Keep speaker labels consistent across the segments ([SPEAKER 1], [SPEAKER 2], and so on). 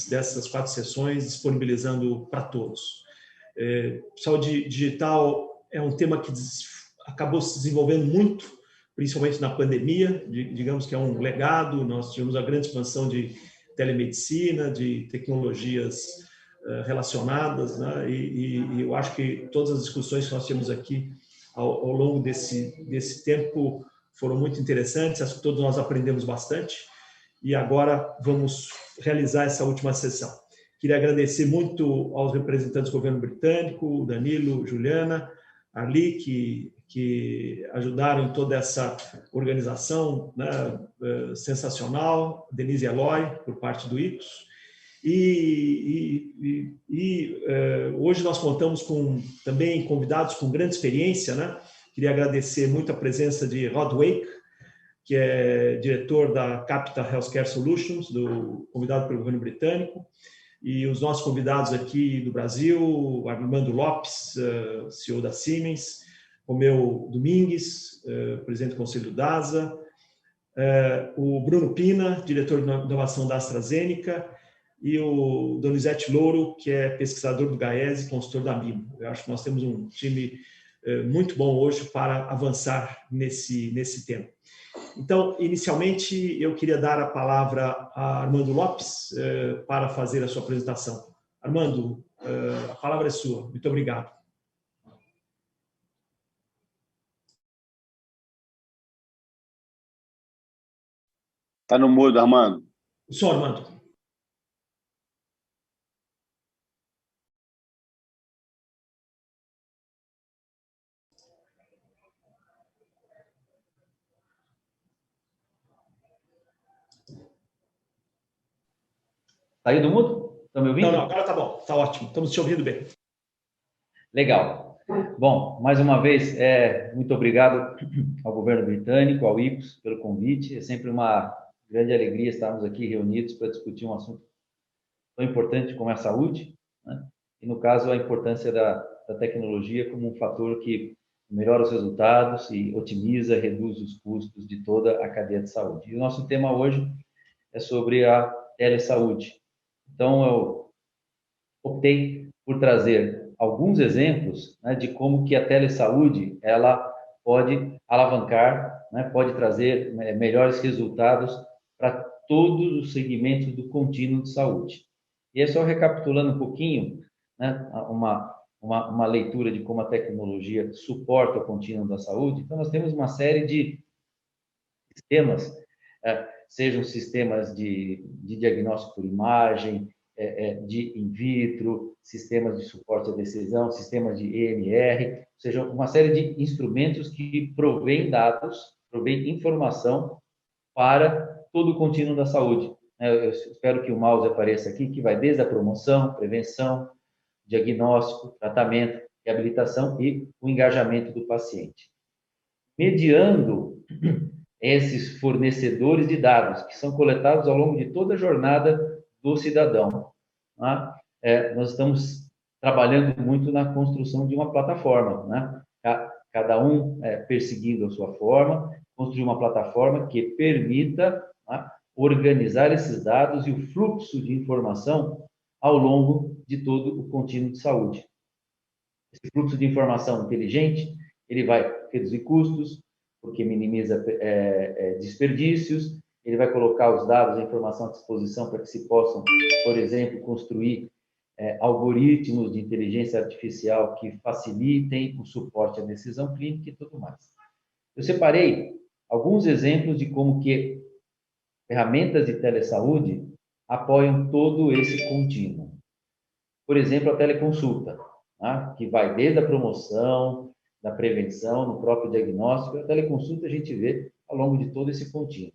[SPEAKER 1] dessas 4 sessões, disponibilizando para todos. Saúde digital é um tema que acabou se desenvolvendo muito, principalmente na pandemia, digamos que é um legado. Nós tivemos a grande expansão de telemedicina, de tecnologias relacionadas, né? E eu acho que todas as discussões que nós tivemos aqui ao longo desse tempo foram muito interessantes, acho que todos nós aprendemos bastante, e agora vamos realizar essa última sessão. Queria agradecer muito aos representantes do governo britânico, Danilo, Juliana, Arli, que ajudaram em toda essa organização, né, sensacional, Denise Eloy, por parte do ICOS. Hoje nós contamos com também convidados com grande experiência, né? Queria agradecer muito a presença de Rod Wake, que é diretor da Capital Healthcare Solutions, convidado pelo governo britânico, e os nossos convidados aqui do Brasil, Armando Lopes, CEO da Siemens, Romeu Domingues, presidente do Conselho do DASA, o Bruno Pina, diretor de inovação da AstraZeneca, e o Donizete Louro, que é pesquisador do GAES e consultor da MIMO. Eu acho que nós temos um time muito bom hoje para avançar nesse tema. Então, inicialmente, eu queria dar a palavra a Armando Lopes para fazer a sua apresentação. Armando, a palavra é sua. Muito obrigado.
[SPEAKER 2] Está no mudo, Armando.
[SPEAKER 1] Sou Armando.
[SPEAKER 3] Saiu do mudo? Estão me ouvindo?
[SPEAKER 1] Não, agora tá bom, tá ótimo, estamos te ouvindo bem.
[SPEAKER 3] Legal. Bom, mais uma vez, muito obrigado ao governo britânico, ao ICOS, pelo convite. É sempre uma grande alegria estarmos aqui reunidos para discutir um assunto tão importante como é a saúde, né? E, no caso, a importância da tecnologia como um fator que melhora os resultados e otimiza, reduz os custos de toda a cadeia de saúde. E o nosso tema hoje é sobre a telesaúde. Então, eu optei por trazer alguns exemplos, né, de como que a telesaúde ela pode alavancar, né, pode trazer melhores resultados para todos os segmentos do contínuo de saúde. E é só recapitulando um pouquinho, né, uma leitura de como a tecnologia suporta o contínuo da saúde. Então, nós temos uma série de sistemas, sejam sistemas de diagnóstico por imagem, de in vitro, sistemas de suporte à decisão, sistemas de EMR, ou seja, uma série de instrumentos que provêm dados, provêm informação para todo o contínuo da saúde. Eu espero que o mouse apareça aqui, que vai desde a promoção, prevenção, diagnóstico, tratamento, reabilitação e o engajamento do paciente. Mediando esses fornecedores de dados que são coletados ao longo de toda a jornada do cidadão, né? Nós estamos trabalhando muito na construção de uma plataforma, né? Cada um perseguindo a sua forma, construir uma plataforma que permita, né, organizar esses dados e o fluxo de informação ao longo de todo o contínuo de saúde. Esse fluxo de informação inteligente, ele vai reduzir custos, porque minimiza desperdícios, ele vai colocar os dados, a informação à disposição para que se possam, por exemplo, construir algoritmos de inteligência artificial que facilitem o suporte à decisão clínica e tudo mais. Eu separei alguns exemplos de como que ferramentas de telesaúde apoiam todo esse contínuo. Por exemplo, a teleconsulta, né, que vai desde a promoção, da prevenção, no próprio diagnóstico. A teleconsulta a gente vê ao longo de todo esse contínuo.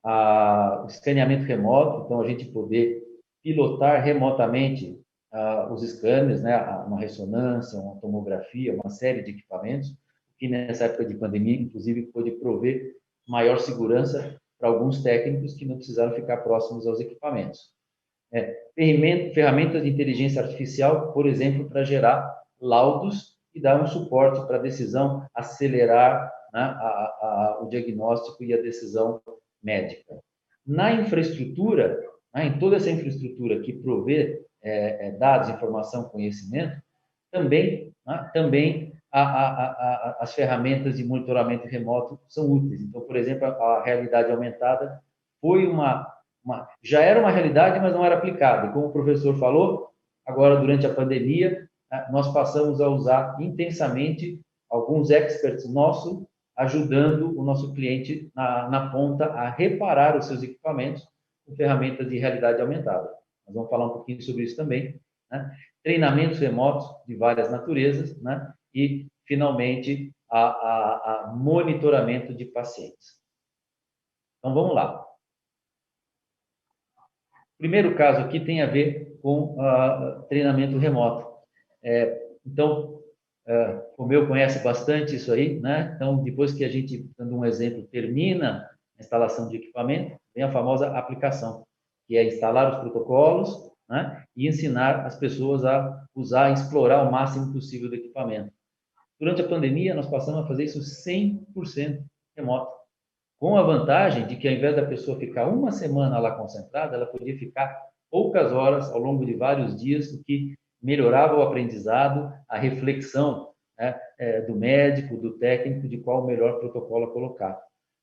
[SPEAKER 3] O escaneamento remoto, então a gente poder pilotar remotamente os scanners, né, uma ressonância, uma tomografia, uma série de equipamentos, que nessa época de pandemia, inclusive, pôde prover maior segurança para alguns técnicos que não precisaram ficar próximos aos equipamentos. Ferramentas de inteligência artificial, por exemplo, para gerar laudos e dar um suporte para a decisão, acelerar, né, o diagnóstico e a decisão médica. Na infraestrutura, né, em toda essa infraestrutura que provê dados, informação, conhecimento, também, né, também as ferramentas de monitoramento remoto são úteis. Então, por exemplo, a realidade aumentada foi já era uma realidade, mas não era aplicada. E como o professor falou, agora, durante a pandemia, nós passamos a usar intensamente alguns experts nossos, ajudando o nosso cliente na ponta a reparar os seus equipamentos com ferramentas de realidade aumentada. Nós vamos falar um pouquinho sobre isso também, né? Treinamentos remotos de várias naturezas, né? E, finalmente, a monitoramento de pacientes. Então, vamos lá. O primeiro caso aqui tem a ver com treinamento remoto. Então, o meu conhece bastante isso aí, né? Então, depois que a gente, dando um exemplo, termina a instalação de equipamento, vem a famosa aplicação, que é instalar os protocolos, né? E ensinar as pessoas a usar, explorar o máximo possível do equipamento. Durante a pandemia, nós passamos a fazer isso 100% remoto, com a vantagem de que, ao invés da pessoa ficar uma semana lá concentrada, ela podia ficar poucas horas ao longo de vários dias, o que melhorava o aprendizado, a reflexão, né, do médico, do técnico, de qual o melhor protocolo a colocar.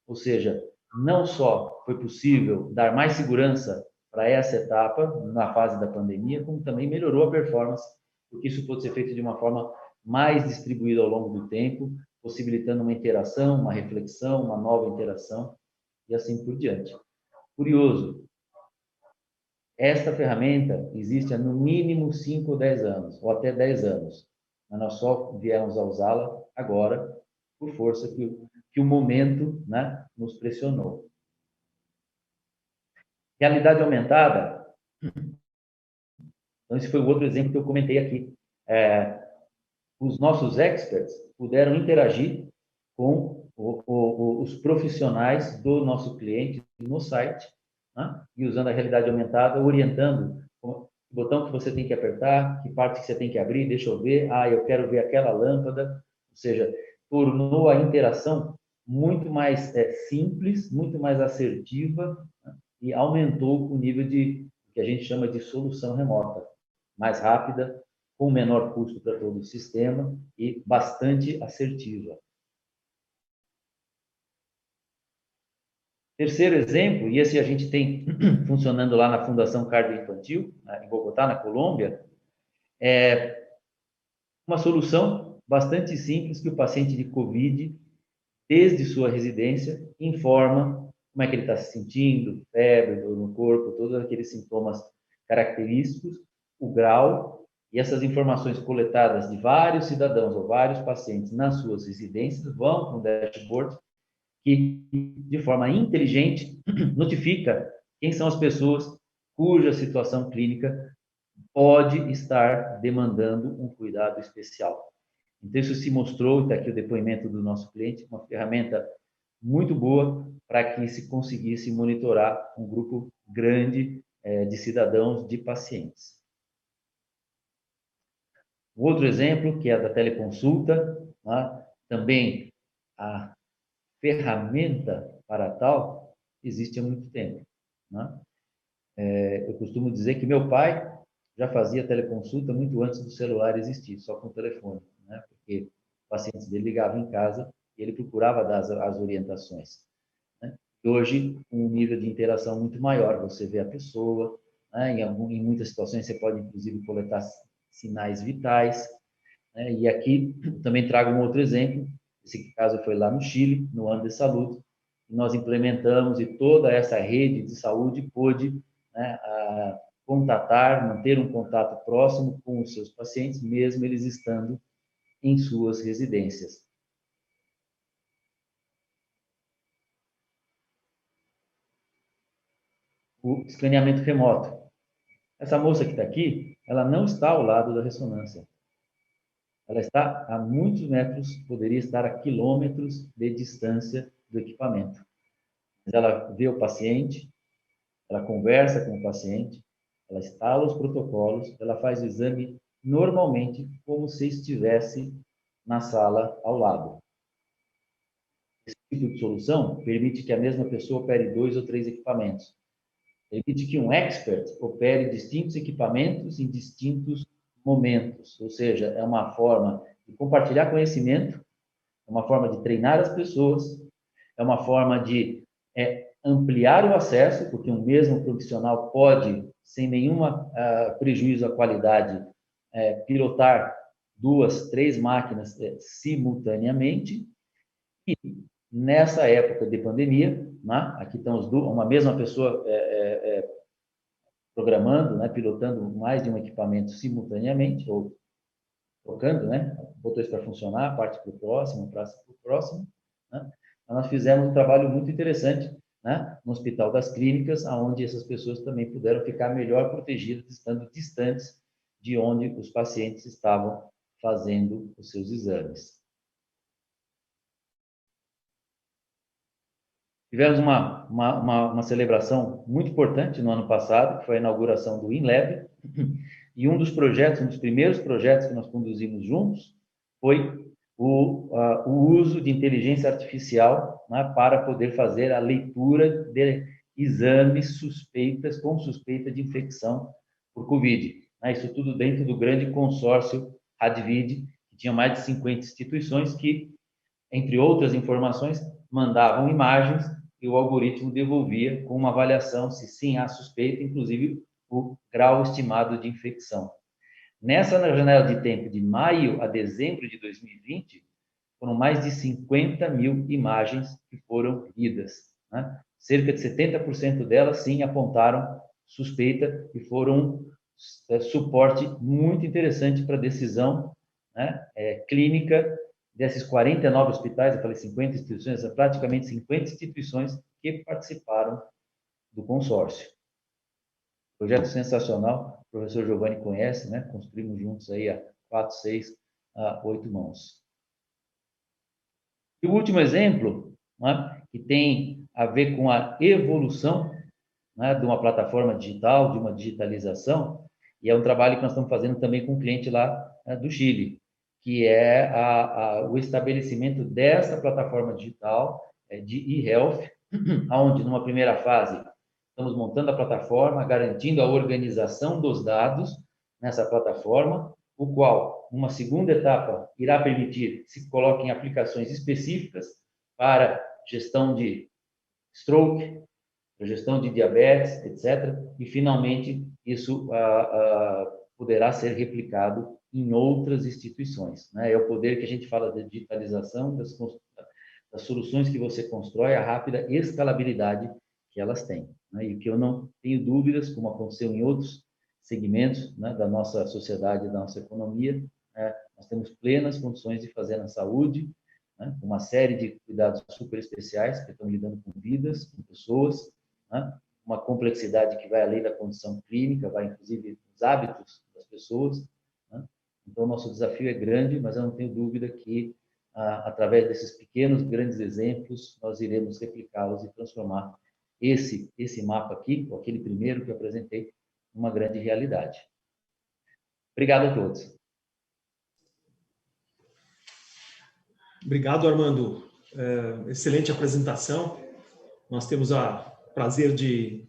[SPEAKER 3] Ou seja, não só foi possível dar mais segurança para essa etapa, na fase da pandemia, como também melhorou a performance, porque isso pode ser feito de uma forma mais distribuída ao longo do tempo, possibilitando uma interação, uma reflexão, uma nova interação e assim por diante. Curioso, esta ferramenta existe há no mínimo 5 ou 10 anos, ou até 10 anos, mas nós só viemos a usá-la agora, por força que o momento, né, nos pressionou. Realidade aumentada, então esse foi o outro exemplo que eu comentei aqui. Os nossos experts puderam interagir com os profissionais do nosso cliente no site, né? E usando a realidade aumentada, orientando o botão que você tem que apertar, que parte que você tem que abrir, deixa eu ver, eu quero ver aquela lâmpada, ou seja, tornou a interação muito mais simples, muito mais assertiva, né? E aumentou o nível de que a gente chama de solução remota, mais rápida, com menor custo para todo o sistema e bastante assertiva. Terceiro exemplo, e esse a gente tem funcionando lá na Fundação Cardio Infantil, em Bogotá, na Colômbia, é uma solução bastante simples que o paciente de COVID, desde sua residência, informa como é que ele está se sentindo, febre, dor no corpo, todos aqueles sintomas característicos, o grau, e essas informações coletadas de vários cidadãos ou vários pacientes nas suas residências vão para um dashboard que, de forma inteligente, notifica quem são as pessoas cuja situação clínica pode estar demandando um cuidado especial. Então, isso se mostrou, está aqui o depoimento do nosso cliente, uma ferramenta muito boa para que se conseguisse monitorar um grupo grande de cidadãos, de pacientes. Outro exemplo, que é a da teleconsulta, né? Também a ferramenta para tal existe há muito tempo, né? Eu costumo dizer que meu pai já fazia teleconsulta muito antes do celular existir, só com o telefone, né? Porque os pacientes dele ligavam em casa e ele procurava dar as orientações, né? E hoje, um nível de interação muito maior, você vê a pessoa, né? Em muitas situações você pode, inclusive, coletar sinais vitais, né? E aqui também trago um outro exemplo. Esse caso foi lá no Chile, no ano de saúde. Nós implementamos e toda essa rede de saúde pôde, né, contatar, manter um contato próximo com os seus pacientes, mesmo eles estando em suas residências. O escaneamento remoto. Essa moça que está aqui, ela não está ao lado da ressonância. Ela está a muitos metros, poderia estar a quilômetros de distância do equipamento. Mas ela vê o paciente, ela conversa com o paciente, ela instala os protocolos, ela faz o exame normalmente como se estivesse na sala ao lado. Esse tipo de solução permite que a mesma pessoa opere 2 ou 3 equipamentos. permite que um expert opere distintos equipamentos em distintos momentos, ou seja, é uma forma de compartilhar conhecimento, é uma forma de treinar as pessoas, é uma forma de ampliar o acesso, porque um mesmo profissional pode, sem nenhum prejuízo à qualidade, pilotar 2, 3 máquinas simultaneamente. E nessa época de pandemia, né, aqui estão uma mesma pessoa programando, né, pilotando mais de um equipamento simultaneamente, ou trocando, né, botou isso para funcionar, parte para o próximo, praça para o próximo. Né? Então, nós fizemos um trabalho muito interessante, né, no Hospital das Clínicas, onde essas pessoas também puderam ficar melhor protegidas, estando distantes de onde os pacientes estavam fazendo os seus exames. Tivemos uma celebração muito importante no ano passado, que foi a inauguração do InLab, e um dos primeiros projetos que nós conduzimos juntos foi o uso de inteligência artificial, né, para poder fazer a leitura de exames com suspeita de infecção por Covid. Isso tudo dentro do grande consórcio Radvid, que tinha mais de 50 instituições que, entre outras informações, mandavam imagens e o algoritmo devolvia com uma avaliação se sim há suspeita, inclusive o grau estimado de infecção. Nessa janela de tempo de maio a dezembro de 2020, foram mais de 50 mil imagens que foram lidas. Né? Cerca de 70% delas, sim, apontaram suspeita e foram suporte muito interessante para a decisão, né, clínica desses 49 hospitais, eu falei 50 instituições, praticamente 50 instituições que participaram do consórcio. Projeto sensacional, o professor Giovanni conhece, né? Construímos juntos aí a 4, 6, 8 mãos. E o último exemplo, né, que tem a ver com a evolução, né, de uma plataforma digital, de uma digitalização, e é um trabalho que nós estamos fazendo também com um cliente lá do Chile, que é o estabelecimento dessa plataforma digital de e-health, onde numa primeira fase estamos montando a plataforma, garantindo a organização dos dados nessa plataforma, o qual, numa segunda etapa, irá permitir que se coloquem aplicações específicas para gestão de stroke, gestão de diabetes, etc. E, finalmente, isso poderá ser replicado em outras instituições. Né? É o poder que a gente fala de digitalização, das soluções que você constrói, a rápida escalabilidade que elas têm. Né? E que eu não tenho dúvidas, como aconteceu em outros segmentos, né, da nossa sociedade, da nossa economia, nós temos plenas condições de fazer na saúde, né, uma série de cuidados super especiais, que estão lidando com vidas, com pessoas, né, uma complexidade que vai além da condição clínica, vai inclusive nos hábitos das pessoas. Né? Então, o nosso desafio é grande, mas eu não tenho dúvida que, através desses pequenos, grandes exemplos, nós iremos replicá-los e transformar esse mapa aqui, ou aquele primeiro que eu apresentei, numa grande realidade. Obrigado a todos.
[SPEAKER 1] Obrigado, Armando. Excelente apresentação. Nós temos o prazer de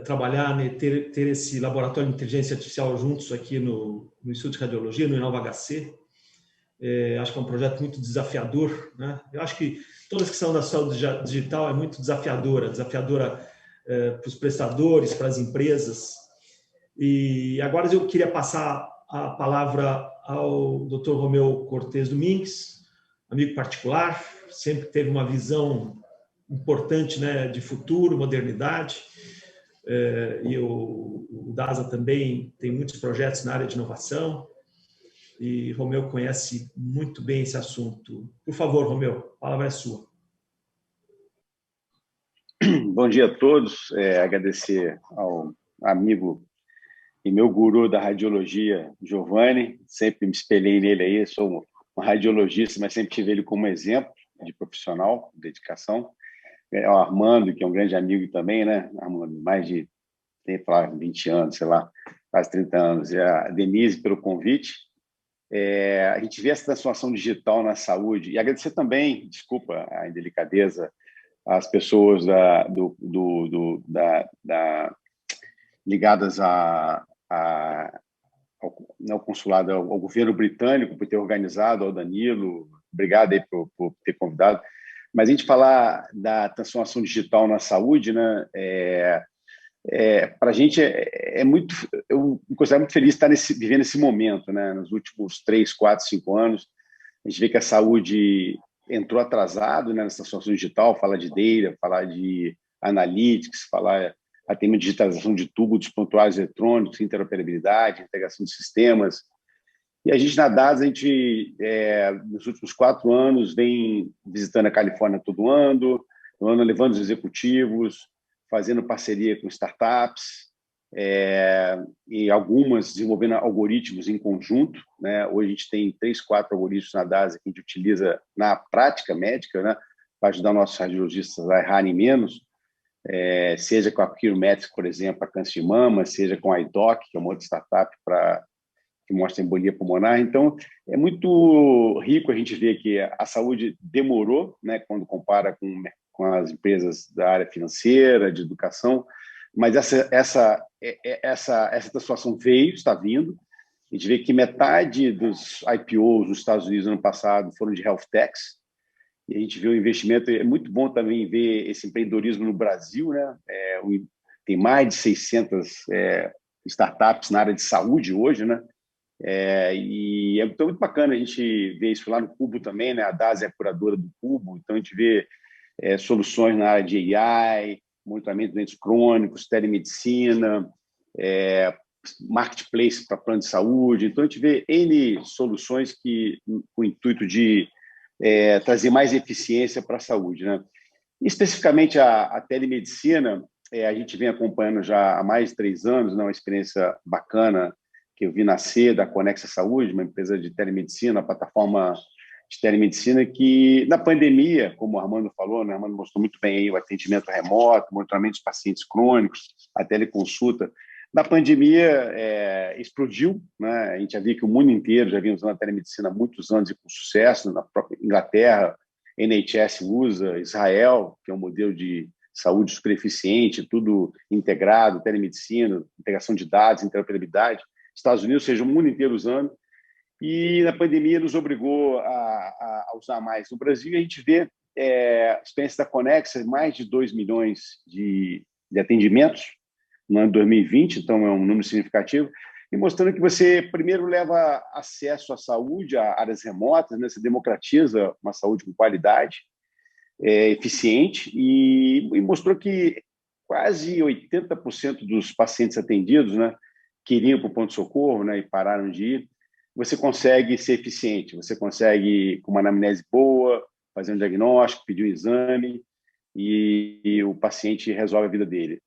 [SPEAKER 1] trabalhar, né, ter esse laboratório de inteligência artificial juntos aqui no Instituto de Radiologia, no InovaHC. Acho que é um projeto muito desafiador, né? Eu acho que toda a questão da saúde digital é muito desafiadora para os prestadores, para as empresas. E agora eu queria passar a palavra ao Dr. Romeu Cortes Domingues, amigo particular, sempre teve uma visão importante, né, de futuro, modernidade, e o DASA também tem muitos projetos na área de inovação, e Romeu conhece muito bem esse assunto. Por favor, Romeu, a palavra é sua.
[SPEAKER 2] Bom dia a todos, agradecer ao amigo e meu guru da radiologia, Giovanni, sempre me espelhei nele aí, sou um radiologista, mas sempre tive ele como exemplo de profissional, de dedicação. O Armando, que é um grande amigo também, né? Armando, mais de 20 anos, sei lá, quase 30 anos. E a Denise pelo convite. A gente vê essa transformação digital na saúde. E agradecer também, desculpa a indelicadeza, as pessoas da ligadas ao consulado, ao governo britânico, por ter organizado, ao Danilo, obrigado aí por ter convidado. Mas a gente falar da transformação digital na saúde, né? Para a gente eu me considero muito feliz de estar vivendo esse momento, né? Nos últimos 3, 4, 5 anos, a gente vê que a saúde entrou atrasado, né, nessa transformação digital, falar de data, falar de analytics, falar até de digitalização de tubo dos prontuários eletrônicos, interoperabilidade, integração de sistemas. E a gente, na DAS, nos últimos 4 anos, vem visitando a Califórnia todo ano levando os executivos, fazendo parceria com startups, e algumas desenvolvendo algoritmos em conjunto, né? Hoje a gente tem 3, 4 algoritmos na DAS que a gente utiliza na prática médica, né? Para ajudar nossos radiologistas a errarem menos, seja com a Curemetrics, por exemplo, a câncer de mama, seja com a iDoc, que é uma outra startup que mostra embolia pulmonar. Então, é muito rico a gente ver que a saúde demorou, né, quando compara com as empresas da área financeira, de educação, mas essa transformação está vindo. A gente vê que metade dos IPOs nos Estados Unidos no ano passado foram de health techs, e a gente vê o investimento. É muito bom também ver esse empreendedorismo no Brasil, né? Tem mais de 600 startups na área de saúde hoje, né? E é muito bacana a gente ver isso lá no Cubo também, né? A DAS é a curadora do Cubo, então a gente vê soluções na área de AI, monitoramento de doentes crônicos, telemedicina, marketplace para plano de saúde. Então a gente vê N soluções com o intuito de trazer mais eficiência para a saúde, né? Especificamente a telemedicina, a gente vem acompanhando já há mais de 3 anos, né? Uma experiência bacana que eu vi nascer da Conexa Saúde, uma empresa de telemedicina, uma plataforma de telemedicina que, na pandemia, como o Armando falou, né? O Armando mostrou muito bem aí o atendimento remoto, monitoramento dos pacientes crônicos, a teleconsulta. Na pandemia, explodiu, né? A gente já viu que o mundo inteiro já vinha usando a telemedicina há muitos anos e com sucesso. Na própria Inglaterra, NHS usa, Israel, que é um modelo de saúde super eficiente, tudo integrado, telemedicina, integração de dados, interoperabilidade. Estados Unidos, ou seja, o mundo inteiro usando. E na pandemia nos obrigou a usar mais. No Brasil, a gente vê a experiência da Conexa, mais de 2 milhões de atendimentos no ano de 2020, então é um número significativo, e mostrando que você primeiro leva acesso à saúde, a áreas remotas, né? Você democratiza uma saúde com qualidade, eficiente, e mostrou que quase 80% dos pacientes atendidos, né, que iriam para o ponto-socorro, né, e pararam de ir, você consegue ser eficiente, você consegue, com uma anamnese boa, fazer um diagnóstico, pedir um exame, e o paciente resolve a vida dele.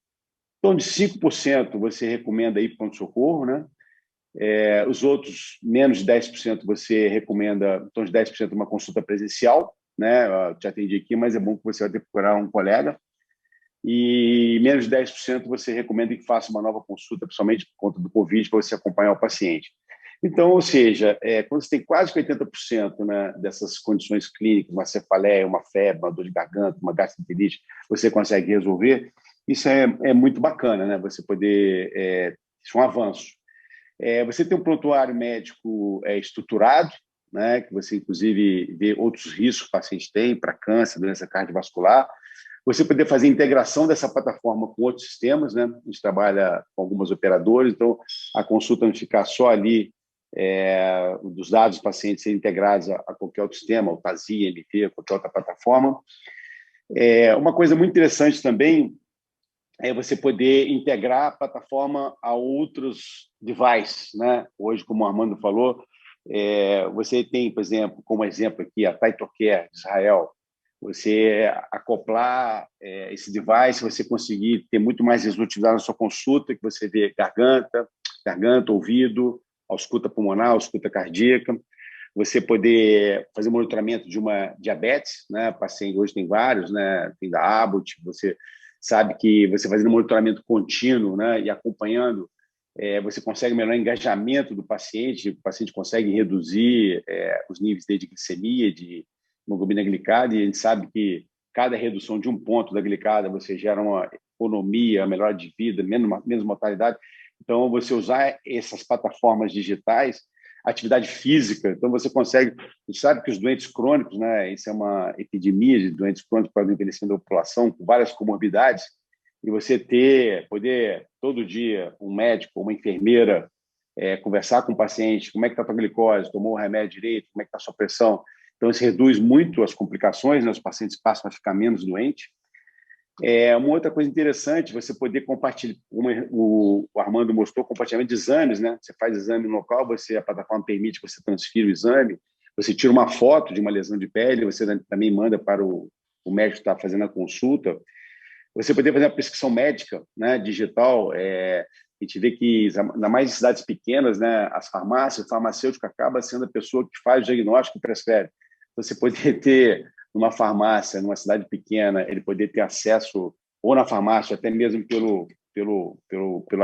[SPEAKER 2] Então, de 5% você recomenda ir para o ponto-socorro, né? Os outros, menos de 10%, você recomenda, então de 10% uma consulta presencial, né? Eu te atendi aqui, mas é bom que você vai ter que procurar um colega. E menos de 10% você recomenda que faça uma nova consulta, principalmente por conta do Covid, para você acompanhar o paciente. Então, ou seja, quando você tem quase 80%, né, dessas condições clínicas, uma cefaleia, uma febre, uma dor de garganta, uma gastroenterite, você consegue resolver, isso é muito bacana, né? Você poder... isso é um avanço. Você tem um prontuário médico estruturado, né, que você, inclusive, vê outros riscos que o paciente tem para câncer, doença cardiovascular. Você poder fazer a integração dessa plataforma com outros sistemas, né? A gente trabalha com algumas operadoras, então a consulta não ficar só ali dos dados dos pacientes serem integrados a qualquer outro sistema, o TASI, MP, qualquer outra plataforma. Uma coisa muito interessante também é você poder integrar a plataforma a outros devices, né? Hoje, como o Armando falou, você tem, por exemplo, como exemplo aqui, a TytoCare de Israel. Você acoplar esse device, você conseguir ter muito mais resultado na sua consulta, que você vê garganta, ouvido, ausculta pulmonar, ausculta cardíaca. Você poder fazer monitoramento de uma diabetes, né? Paciente hoje tem vários, né? Tem da Abbott. Você sabe que você fazendo monitoramento contínuo, né? E acompanhando, você consegue melhorar o engajamento do paciente. O paciente consegue reduzir os níveis de glicemia, de hemoglobina glicada, e a gente sabe que cada redução de um ponto da glicada você gera uma economia, melhora de vida, menos mortalidade. Então, você usar essas plataformas digitais, atividade física, então você consegue... A gente sabe que os doentes crônicos, né, isso é uma epidemia de doentes crônicos para o envelhecimento da população, com várias comorbidades, e você poder, todo dia, um médico, uma enfermeira, conversar com o paciente, como é que está a tua glicose, tomou o remédio direito, como é que está a sua pressão. Então, isso reduz muito as complicações, né? Os pacientes passam a ficar menos doentes. Uma outra coisa interessante, você poder compartilhar, como o Armando mostrou, compartilhamento de exames, né? Você faz exame no local, a plataforma permite que você transfira o exame, você tira uma foto de uma lesão de pele, você também manda para o médico que está fazendo a consulta. Você poder fazer uma prescrição médica, né, digital, a gente vê que, ainda mais em cidades pequenas, né, as farmácias, o farmacêutico acaba sendo a pessoa que faz o diagnóstico e prescreve. Você poder ter numa farmácia, numa cidade pequena, ele poder ter acesso, ou na farmácia, até mesmo pelo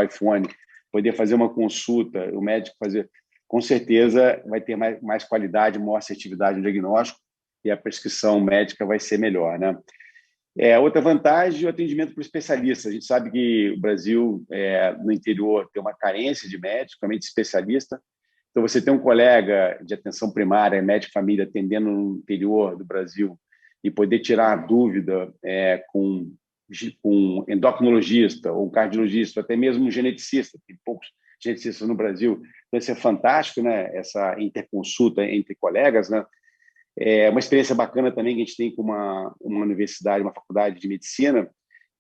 [SPEAKER 2] iPhone, poder fazer uma consulta, o médico fazer, com certeza vai ter mais qualidade, maior assertividade no diagnóstico e a prescrição médica vai ser melhor, né? Outra vantagem é o atendimento por especialista. A gente sabe que o Brasil, no interior, tem uma carência de médicos, principalmente especialista. Então, você tem um colega de atenção primária, médico de família, atendendo no interior do Brasil e poder tirar a dúvida com um endocrinologista ou um cardiologista, ou até mesmo um geneticista. Tem poucos geneticistas no Brasil. Então, isso é fantástico, né? Essa interconsulta entre colegas, né? É uma experiência bacana também que a gente tem com uma universidade, uma faculdade de medicina,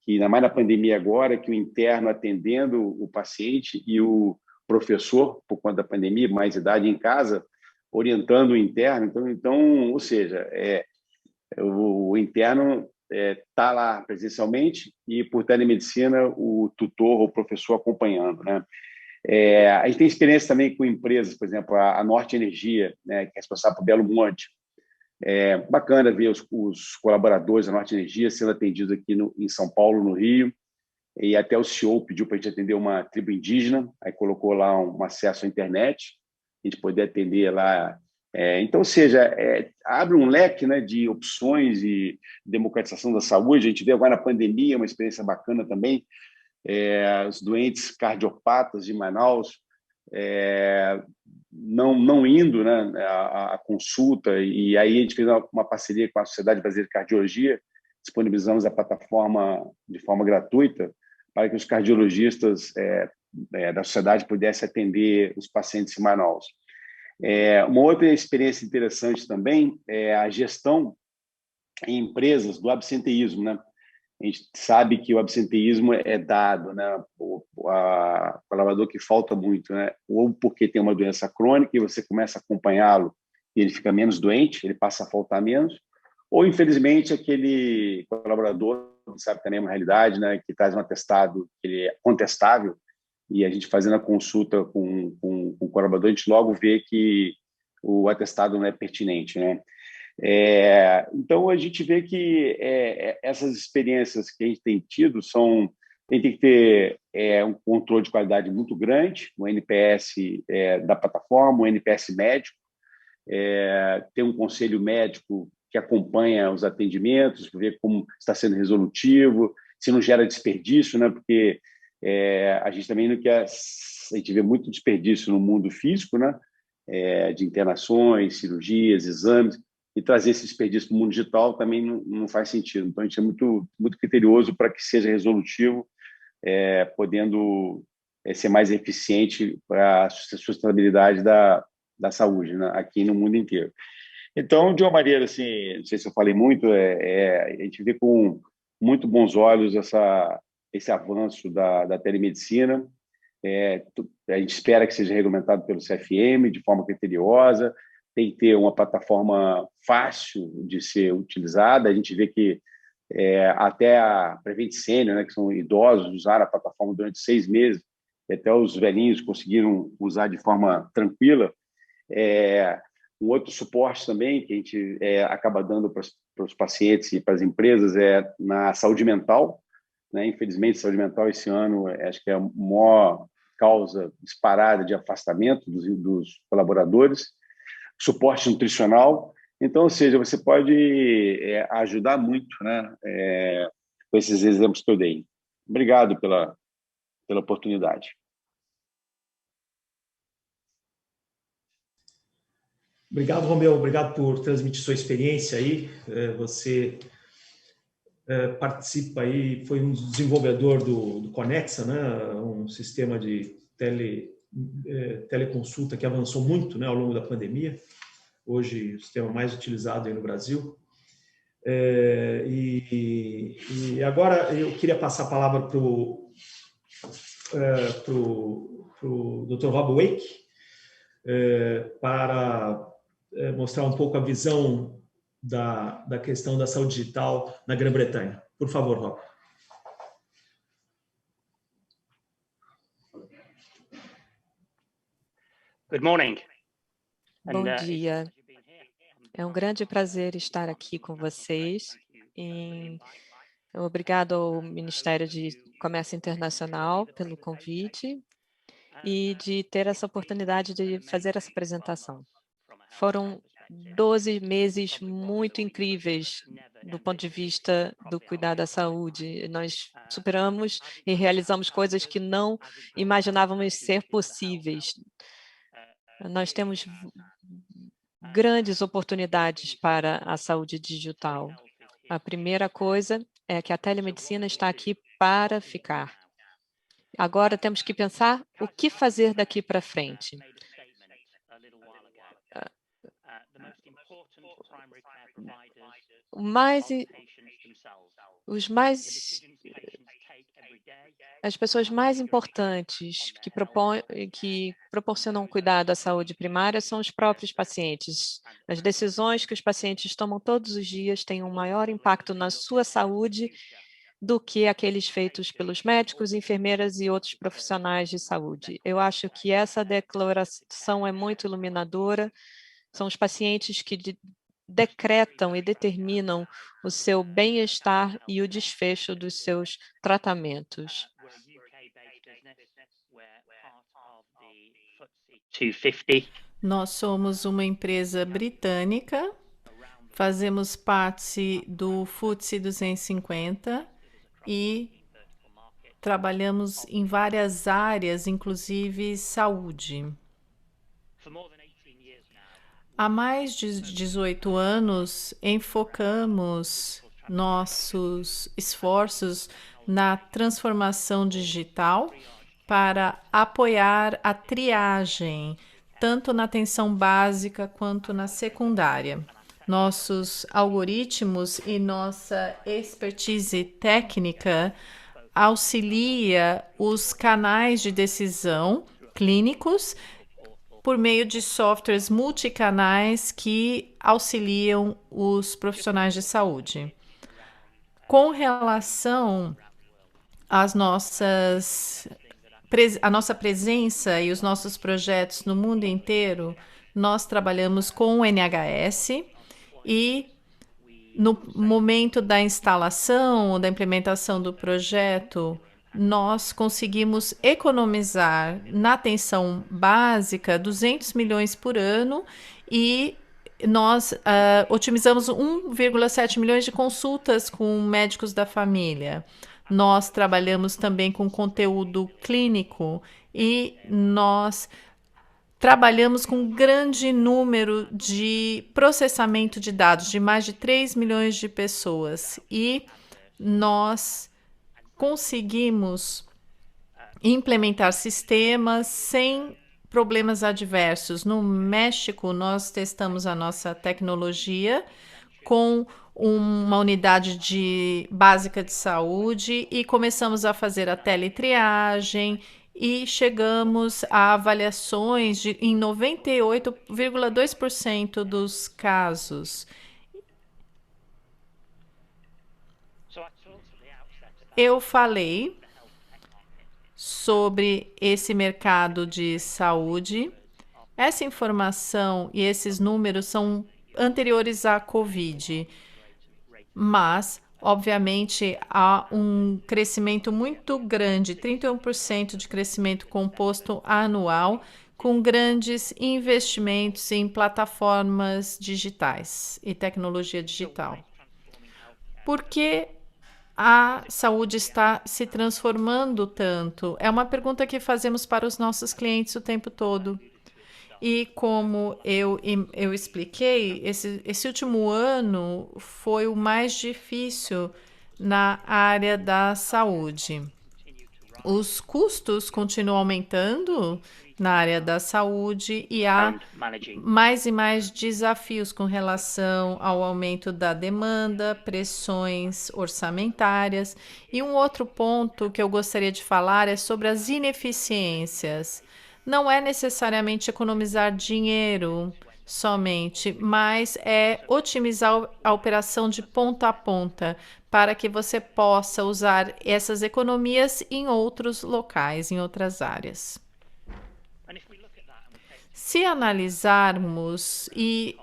[SPEAKER 2] que ainda mais na pandemia agora, que o interno atendendo o paciente e o professor, por conta da pandemia, mais idade em casa, orientando o interno. Então, ou seja, o interno está lá presencialmente e, por telemedicina, o tutor ou o professor acompanhando, né? A gente tem experiência também com empresas, por exemplo, a Norte Energia, né, que é responsável por Belo Monte. Bacana ver os colaboradores da Norte Energia sendo atendidos aqui em São Paulo, no Rio, e até o CEO pediu para a gente atender uma tribo indígena, aí colocou lá um acesso à internet, a gente poder atender lá. Então, ou seja, abre um leque, né, de opções e democratização da saúde. A gente vê agora na pandemia uma experiência bacana também, os doentes cardiopatas de Manaus, não indo, né, à consulta, e aí a gente fez uma parceria com a Sociedade Brasileira de Cardiologia, disponibilizamos a plataforma de forma gratuita para que os cardiologistas da sociedade pudessem atender os pacientes em Manaus. Uma outra experiência interessante também é a gestão em empresas do absenteísmo, né? A gente sabe que o absenteísmo é dado, né? O colaborador que falta muito, né? Ou porque tem uma doença crônica e você começa a acompanhá-lo e ele fica menos doente, ele passa a faltar menos, ou, infelizmente, aquele colaborador, que sabe também é uma realidade, né? Que traz um atestado que ele é contestável e a gente fazendo a consulta com o colaborador, a gente logo vê que o atestado não é pertinente, né? Então, a gente vê que essas experiências que a gente tem tido tem que ter um controle de qualidade muito grande, um NPS da plataforma, um NPS médico, ter um conselho médico que acompanha os atendimentos, ver como está sendo resolutivo, se não gera desperdício, né? Porque a gente também não quer... A gente vê muito desperdício no mundo físico, né? De internações, cirurgias, exames, e trazer esse desperdício para o mundo digital também não faz sentido. Então, a gente é muito, muito criterioso para que seja resolutivo, podendo ser mais eficiente para a sustentabilidade da saúde, né, aqui no mundo inteiro. Então, de uma maneira assim, não sei se eu falei muito, a gente vê com muito bons olhos esse avanço da telemedicina. A gente espera que seja regulamentado pelo CFM de forma criteriosa, tem que ter uma plataforma fácil de ser utilizada. A gente vê que até a Prevent Senior, né, que são idosos, usaram a plataforma durante 6 meses, até os velhinhos conseguiram usar de forma tranquila. Um outro suporte também que a gente acaba dando para os pacientes e para as empresas na saúde mental, né? Infelizmente, saúde mental esse ano acho que é a maior causa disparada de afastamento dos colaboradores. Suporte nutricional. Então, ou seja, você pode ajudar muito, né, com esses exemplos que eu dei. Obrigado pela oportunidade.
[SPEAKER 1] Obrigado, Romeu. Obrigado por transmitir sua experiência aí. Você participa aí, foi um desenvolvedor do Conexa, né? Um sistema de teleconsulta que avançou muito, né, ao longo da pandemia. Hoje, o sistema mais utilizado aí no Brasil. E agora eu queria passar a palavra para o Dr. Rob Wake para mostrar um pouco a visão da questão da saúde digital na Grã-Bretanha. Por favor, Rob.
[SPEAKER 4] Good morning.
[SPEAKER 5] Bom dia. É um grande prazer estar aqui com vocês. Obrigado ao Ministério de Comércio Internacional pelo convite e de ter essa oportunidade de fazer essa apresentação. Foram 12 meses muito incríveis do ponto de vista do cuidado da saúde. Nós superamos e realizamos coisas que não imaginávamos ser possíveis. Nós temos grandes oportunidades para a saúde digital. A primeira coisa é que a telemedicina está aqui para ficar. Agora temos que pensar o que fazer daqui para frente. As pessoas mais importantes que proporcionam cuidado à saúde primária são os próprios pacientes. As decisões que os pacientes tomam todos os dias têm um maior impacto na sua saúde do que aqueles feitos pelos médicos, enfermeiras e outros profissionais de saúde. Eu acho que essa declaração é muito iluminadora. São os pacientes que decretam e determinam o seu bem-estar e o desfecho dos seus tratamentos.
[SPEAKER 6] Nós somos uma empresa britânica, fazemos parte do FTSE 250 e trabalhamos em várias áreas, inclusive saúde. Há mais de 18 anos, enfocamos nossos esforços na transformação digital para apoiar a triagem, tanto na atenção básica quanto na secundária. Nossos algoritmos e nossa expertise técnica auxilia os canais de decisão clínicos por meio de softwares multicanais que auxiliam os profissionais de saúde. Com relação às a nossa presença e os nossos projetos no mundo inteiro, nós trabalhamos com o NHS e no momento da instalação ou da implementação do projeto, nós conseguimos economizar na atenção básica 200 milhões por ano e nós otimizamos 1,7 milhões de consultas com médicos da família. Nós trabalhamos também com conteúdo clínico e nós trabalhamos com um grande número de processamento de dados de mais de 3 milhões de pessoas e nós conseguimos implementar sistemas sem problemas adversos. No México, nós testamos a nossa tecnologia com uma unidade básica de saúde e começamos a fazer a teletriagem e chegamos a avaliações em 98,2% dos casos. Eu falei sobre esse mercado de saúde. Essa informação e esses números são anteriores à Covid, mas, obviamente, há um crescimento muito grande, 31% de crescimento composto anual, com grandes investimentos em plataformas digitais e tecnologia digital. Por que a saúde está se transformando tanto? É uma pergunta que fazemos para os nossos clientes o tempo todo. E como eu expliquei, esse último ano foi o mais difícil na área da saúde. Os custos continuam aumentando na área da saúde e há mais e mais desafios com relação ao aumento da demanda, pressões orçamentárias. E um outro ponto que eu gostaria de falar é sobre as ineficiências. Não é necessariamente economizar dinheiro somente, mas é otimizar a operação de ponta a ponta para que você possa usar essas economias em outros locais, em outras áreas. Se analisarmos e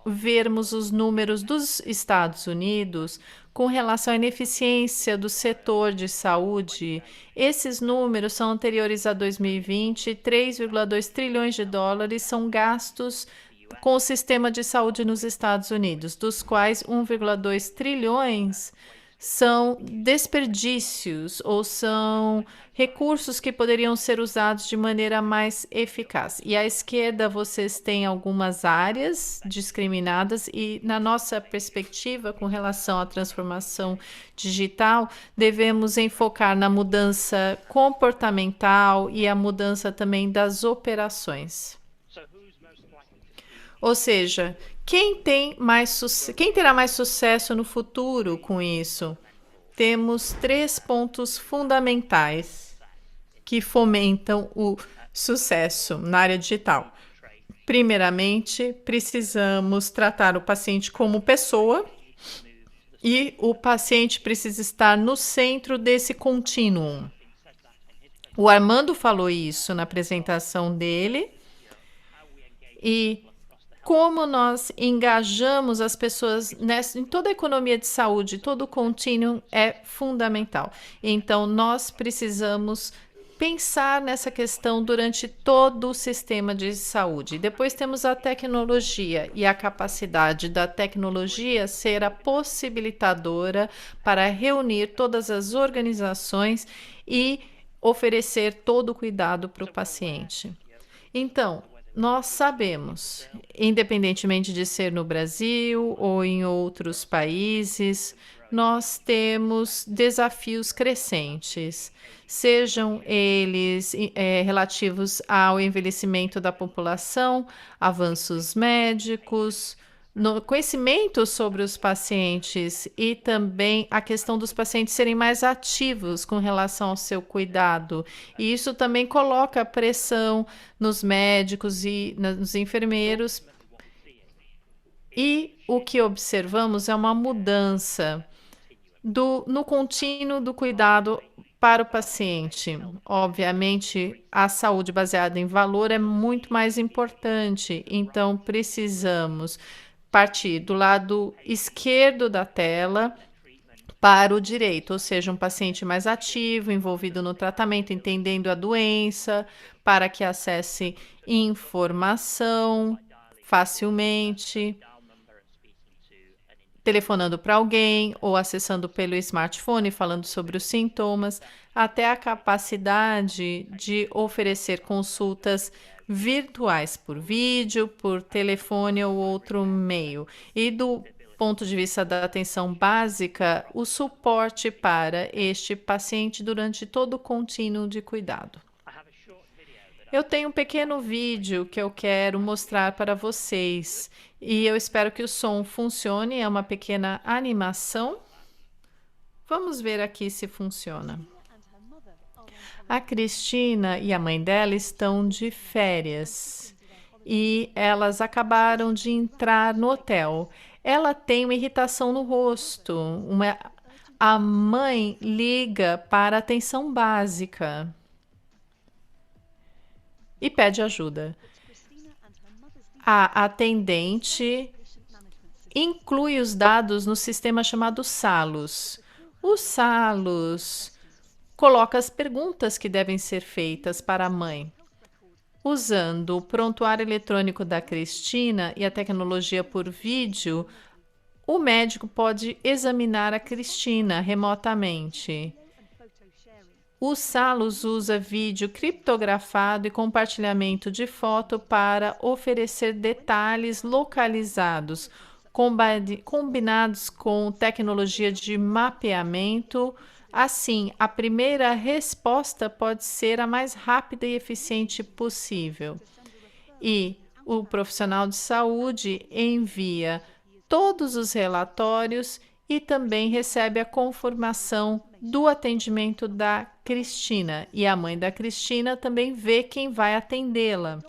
[SPEAKER 6] vermos os números dos Estados Unidos com relação à ineficiência do setor de saúde, esses números são anteriores a 2020, 3,2 trilhões de dólares são gastos com o sistema de saúde nos Estados Unidos, dos quais 1,2 trilhões são desperdícios ou são recursos que poderiam ser usados de maneira mais eficaz. E à esquerda vocês têm algumas áreas discriminadas e na nossa perspectiva com relação à transformação digital, devemos enfocar na mudança comportamental e a mudança também das operações. Ou seja, quem terá mais sucesso no futuro com isso? Temos 3 pontos fundamentais que fomentam o sucesso na área digital. Primeiramente, precisamos tratar o paciente como pessoa e o paciente precisa estar no centro desse contínuo. O Armando falou isso na apresentação dele e como nós engajamos as pessoas em toda a economia de saúde, todo o contínuo é fundamental. Então, nós precisamos pensar nessa questão durante todo o sistema de saúde. Depois temos a tecnologia e a capacidade da tecnologia ser a possibilitadora para reunir todas as organizações e oferecer todo o cuidado para o paciente. Então, nós sabemos, independentemente de ser no Brasil ou em outros países, nós temos desafios crescentes, sejam eles relativos ao envelhecimento da população, avanços médicos, no conhecimento sobre os pacientes e também a questão dos pacientes serem mais ativos com relação ao seu cuidado. E isso também coloca pressão nos médicos e nos enfermeiros. E o que observamos é uma mudança no contínuo do cuidado para o paciente. Obviamente, a saúde baseada em valor é muito mais importante, então precisamos partir do lado esquerdo da tela para o direito, ou seja, um paciente mais ativo, envolvido no tratamento, entendendo a doença, para que acesse informação facilmente, telefonando para alguém ou acessando pelo smartphone, falando sobre os sintomas, até a capacidade de oferecer consultas virtuais por vídeo, por telefone ou outro meio. E do ponto de vista da atenção básica, o suporte para este paciente durante todo o contínuo de cuidado. Eu tenho um pequeno vídeo que eu quero mostrar para vocês e eu espero que o som funcione. É uma pequena animação. Vamos ver aqui se funciona. A Cristina e a mãe dela estão de férias e elas acabaram de entrar no hotel. Ela tem uma irritação no rosto. A mãe liga para a atenção básica e pede ajuda. A atendente inclui os dados no sistema chamado Salus. O Salus coloca as perguntas que devem ser feitas para a mãe. Usando o prontuário eletrônico da Cristina e a tecnologia por vídeo, o médico pode examinar a Cristina remotamente. O Salus usa vídeo criptografado e compartilhamento de foto para oferecer detalhes localizados, combinados com tecnologia de mapeamento. Assim, a primeira resposta pode ser a mais rápida e eficiente possível. E o profissional de saúde envia todos os relatórios e também recebe a confirmação do atendimento da Cristina. E a mãe da Cristina também vê quem vai atendê-la.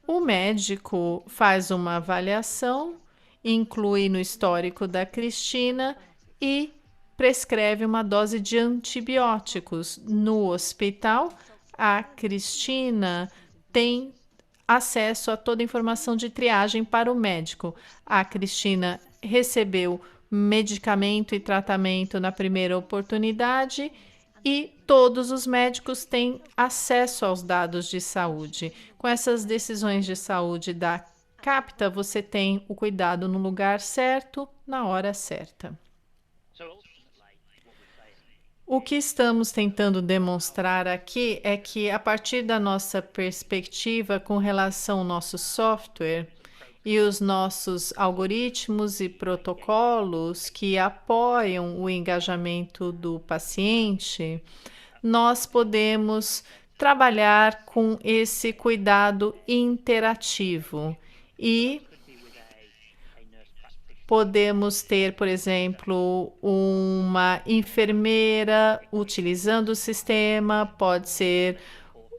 [SPEAKER 6] O médico faz uma avaliação, inclui no histórico da Cristina e prescreve uma dose de antibióticos. No hospital, a Cristina tem acesso a toda a informação de triagem para o médico. A Cristina recebeu medicamento e tratamento na primeira oportunidade e todos os médicos têm acesso aos dados de saúde. Com essas decisões de saúde da Capta, você tem o cuidado no lugar certo, na hora certa. O que estamos tentando demonstrar aqui é que, a partir da nossa perspectiva com relação ao nosso software e os nossos algoritmos e protocolos que apoiam o engajamento do paciente, nós podemos trabalhar com esse cuidado interativo e podemos ter, por exemplo, uma enfermeira utilizando o sistema, pode ser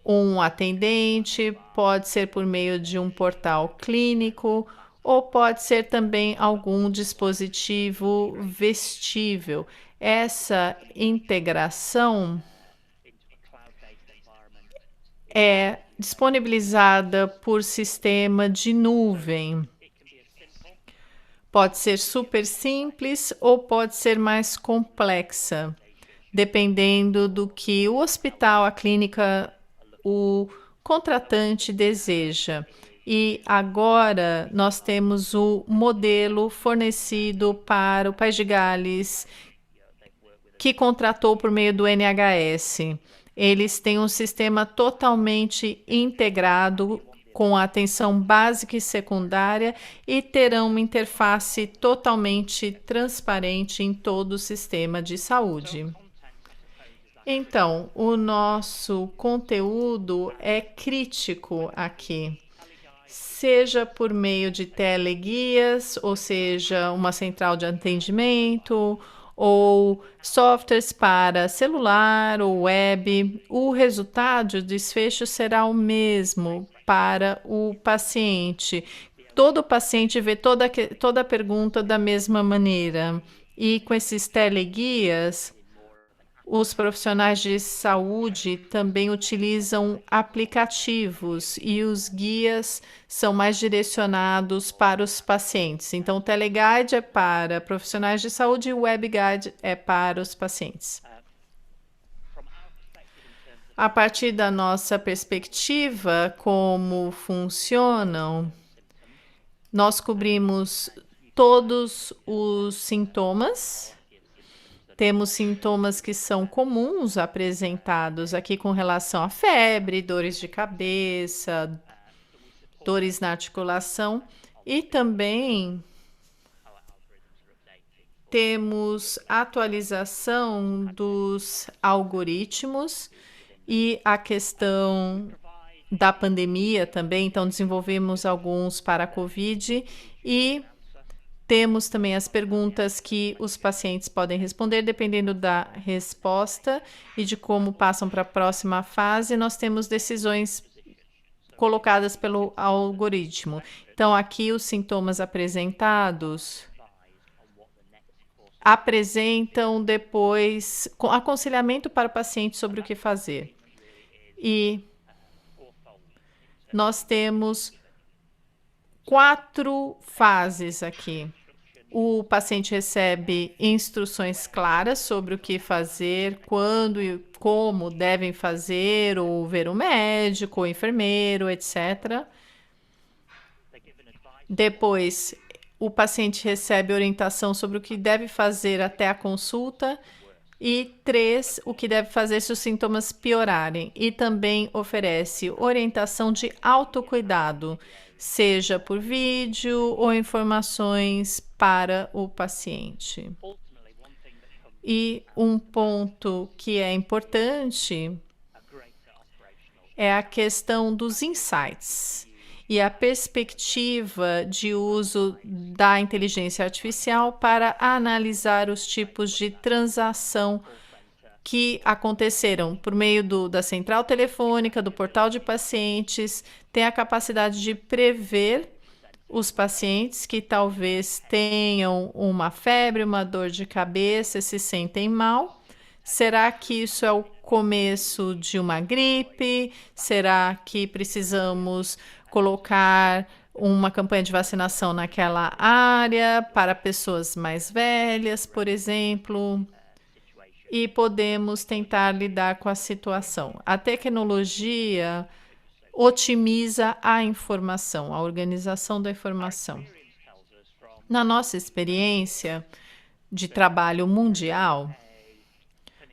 [SPEAKER 6] um atendente, pode ser por meio de um portal clínico, ou pode ser também algum dispositivo vestível. Essa integração é disponibilizada por sistema de nuvem. Pode ser super simples ou pode ser mais complexa, dependendo do que o hospital, a clínica, o contratante deseja. E agora nós temos o modelo fornecido para o País de Gales, que contratou por meio do NHS. Eles têm um sistema totalmente integrado com a atenção básica e secundária e terão uma interface totalmente transparente em todo o sistema de saúde. Então, o nosso conteúdo é crítico aqui, seja por meio de teleguias, ou seja, uma central de atendimento, ou softwares para celular ou web. O resultado, o desfecho será o mesmo para o paciente. Todo paciente vê toda a pergunta da mesma maneira. E com esses teleguias, os profissionais de saúde também utilizam aplicativos e os guias são mais direcionados para os pacientes. Então, o Teleguide é para profissionais de saúde e o WebGuide é para os pacientes. A partir da nossa perspectiva, como funcionam, nós cobrimos todos os sintomas. Temos sintomas que são comuns apresentados aqui com relação à febre, dores de cabeça, dores na articulação e também temos atualização dos algoritmos e a questão da pandemia também, então desenvolvemos alguns para a COVID e temos também as perguntas que os pacientes podem responder, dependendo da resposta e de como passam para a próxima fase, nós temos decisões colocadas pelo algoritmo. Então, aqui os sintomas apresentados apresentam depois aconselhamento para o paciente sobre o que fazer. E nós temos 4 fases aqui. O paciente recebe instruções claras sobre o que fazer, quando e como devem fazer, ou ver o médico, o enfermeiro, etc. Depois, o paciente recebe orientação sobre o que deve fazer até a consulta. E 3, o que deve fazer se os sintomas piorarem. E também oferece orientação de autocuidado, seja por vídeo ou informações para o paciente. E um ponto que é importante é a questão dos insights e a perspectiva de uso da inteligência artificial para analisar os tipos de transação que aconteceram por meio da central telefônica, do portal de pacientes, tem a capacidade de prever os pacientes que talvez tenham uma febre, uma dor de cabeça, se sentem mal. Será que isso é o começo de uma gripe? Será que precisamos colocar uma campanha de vacinação naquela área para pessoas mais velhas, por exemplo? E podemos tentar lidar com a situação. A tecnologia otimiza a informação, a organização da informação. Na nossa experiência de trabalho mundial,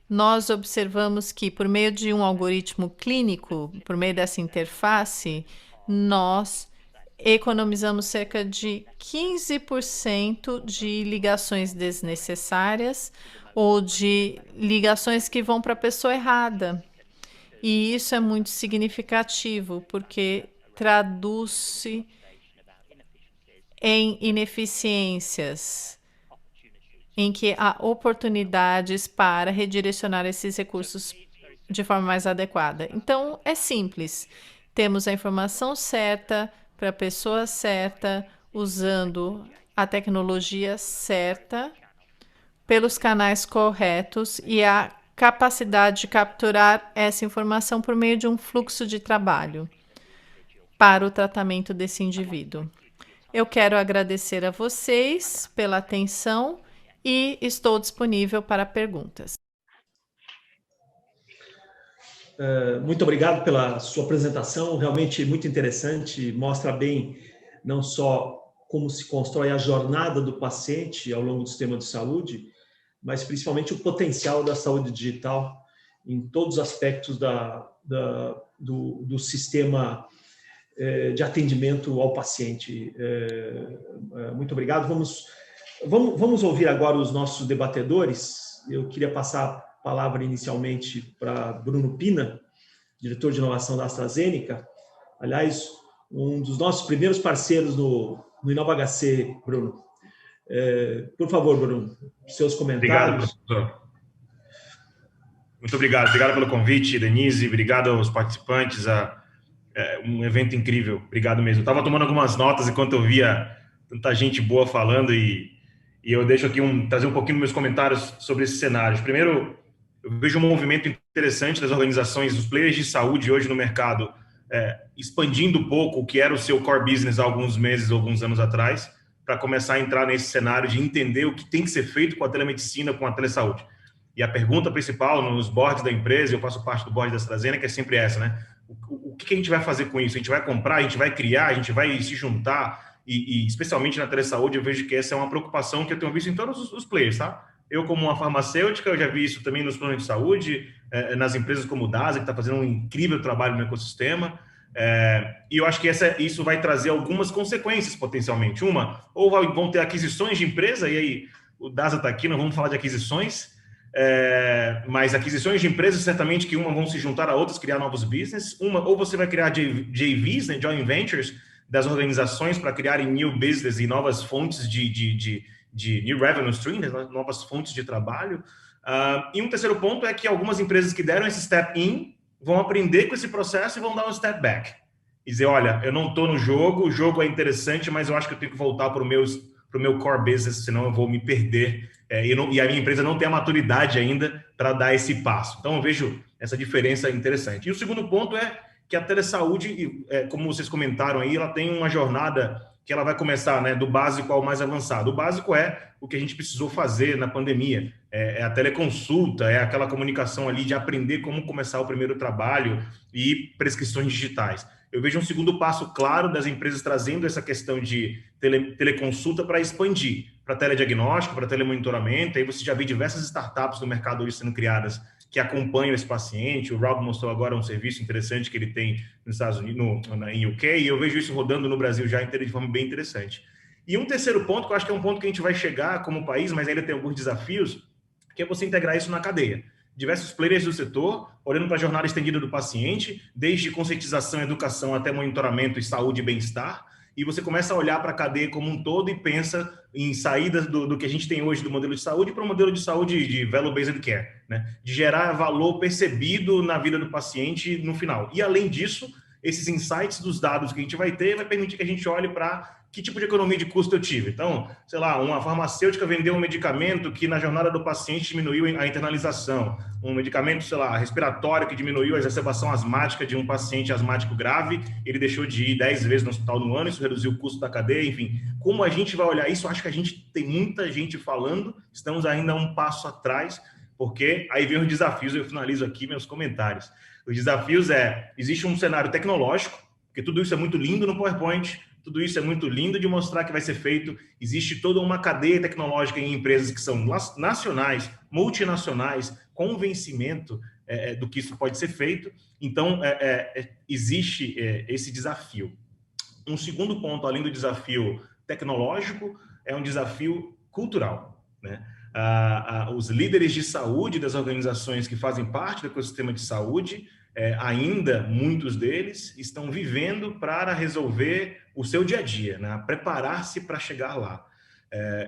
[SPEAKER 6] nós observamos que, por meio de um algoritmo clínico, por meio dessa interface, nós economizamos cerca de 15% de ligações desnecessárias ou de ligações que vão para a pessoa errada. E isso é muito significativo, porque traduz-se em ineficiências, em que há oportunidades para redirecionar esses recursos de forma mais adequada. Então, é simples. Temos a informação certa para a pessoa certa, usando a tecnologia certa, pelos canais corretos e a capacidade de capturar essa informação por meio de um fluxo de trabalho para o tratamento desse indivíduo. Eu quero agradecer a vocês pela atenção e estou disponível para perguntas.
[SPEAKER 1] Muito obrigado pela sua apresentação, realmente muito interessante, mostra bem não só como se constrói a jornada do paciente ao longo do sistema de saúde, mas principalmente o potencial da saúde digital em todos os aspectos do sistema de atendimento ao paciente. Muito obrigado. Vamos ouvir agora os nossos debatedores. Eu queria passar a palavra inicialmente para Bruno Pina, diretor de inovação da AstraZeneca. Aliás, um dos nossos primeiros parceiros no InovaHC, Bruno. Por favor, Bruno, seus comentários.
[SPEAKER 4] Obrigado, professor. Muito obrigado. Obrigado pelo convite, Denise. Obrigado aos participantes. Um evento incrível. Obrigado mesmo. Eu estava tomando algumas notas enquanto eu via tanta gente boa falando e eu deixo aqui trazer um pouquinho meus comentários sobre esses cenários. Primeiro, eu vejo um movimento interessante das organizações, dos players de saúde hoje no mercado, expandindo um pouco o que era o seu core business há alguns meses, alguns anos atrás, para começar a entrar nesse cenário de entender o que tem que ser feito com a telemedicina, com a telesaúde. E a pergunta principal nos boards da empresa, eu faço parte do board da AstraZeneca, é sempre essa, né? O que a gente vai fazer com isso? A gente vai comprar, a gente vai criar, a gente vai se juntar, e especialmente na telesaúde, eu vejo que essa é uma preocupação que eu tenho visto em todos os players, tá? Eu, como uma farmacêutica, eu já vi isso também nos planos de saúde, nas empresas como o DASA, que está fazendo um incrível trabalho no ecossistema. E eu acho que isso vai trazer algumas consequências, potencialmente. Ou vão ter aquisições de empresa, e aí o DASA está aqui, não vamos falar de aquisições, mas aquisições de empresas, certamente que vão se juntar a outras, criar novos business. Ou você vai criar JVs, né, Joint Ventures, das organizações para criarem new business e novas fontes de new revenue stream, né, novas fontes de trabalho. E um terceiro ponto é que algumas empresas que deram esse step in vão aprender com esse processo e vão dar um step back. E dizer, olha, eu não estou no jogo, o jogo é interessante, mas eu acho que eu tenho que voltar para o meu core business, senão eu vou me perder. E a minha empresa não tem a maturidade ainda para dar esse passo. Então, eu vejo essa diferença interessante. E o segundo ponto é que a telesaúde, como vocês comentaram aí, ela tem uma jornada que ela vai começar, né, do básico ao mais avançado. O básico é o que a gente precisou fazer na pandemia, é a teleconsulta, é aquela comunicação ali de aprender como começar o primeiro trabalho e prescrições digitais. Eu vejo um segundo passo claro das empresas trazendo essa questão de teleconsulta para expandir, para telediagnóstico, para telemonitoramento. Aí você já vê diversas startups no mercado hoje sendo criadas que acompanham esse paciente. O Rob mostrou agora um serviço interessante que ele tem nos Estados Unidos, em UK, e eu vejo isso rodando no Brasil já de forma bem interessante. E um terceiro ponto, que eu acho que é um ponto que a gente vai chegar como país, mas ainda tem alguns desafios, que é você integrar isso na cadeia. Diversos players do setor, olhando para a jornada estendida do paciente, desde conscientização, educação até monitoramento e saúde e bem-estar, e você começa a olhar para a cadeia como um todo e pensa em saídas do que a gente tem hoje do modelo de saúde para o modelo de saúde de value-based care, né? De gerar valor percebido na vida do paciente no final. E, além disso, esses insights dos dados que a gente vai ter vai permitir que a gente olhe para que tipo de economia de custo eu tive. Então, sei lá, uma farmacêutica vendeu um medicamento que na jornada do paciente diminuiu a internalização, um medicamento, sei lá, respiratório que diminuiu a exacerbação asmática de um paciente asmático grave, ele deixou de ir 10 vezes no hospital no ano, isso reduziu o custo da cadeia, enfim. Como a gente vai olhar isso? Eu acho que a gente tem muita gente falando, estamos ainda um passo atrás, porque aí vem os desafios, eu finalizo aqui meus comentários. Os desafios existe um cenário tecnológico, porque tudo isso é muito lindo no PowerPoint, tudo isso é muito lindo de mostrar que vai ser feito. Existe toda uma cadeia tecnológica em empresas que são nacionais, multinacionais, com vencimento do que isso pode ser feito. Então, existe esse desafio. Um segundo ponto, além do desafio tecnológico, é um desafio cultural, né? Os líderes de saúde das organizações que fazem parte do ecossistema de saúde, ainda muitos deles estão vivendo para resolver o seu dia a dia, né? Preparar-se para chegar lá.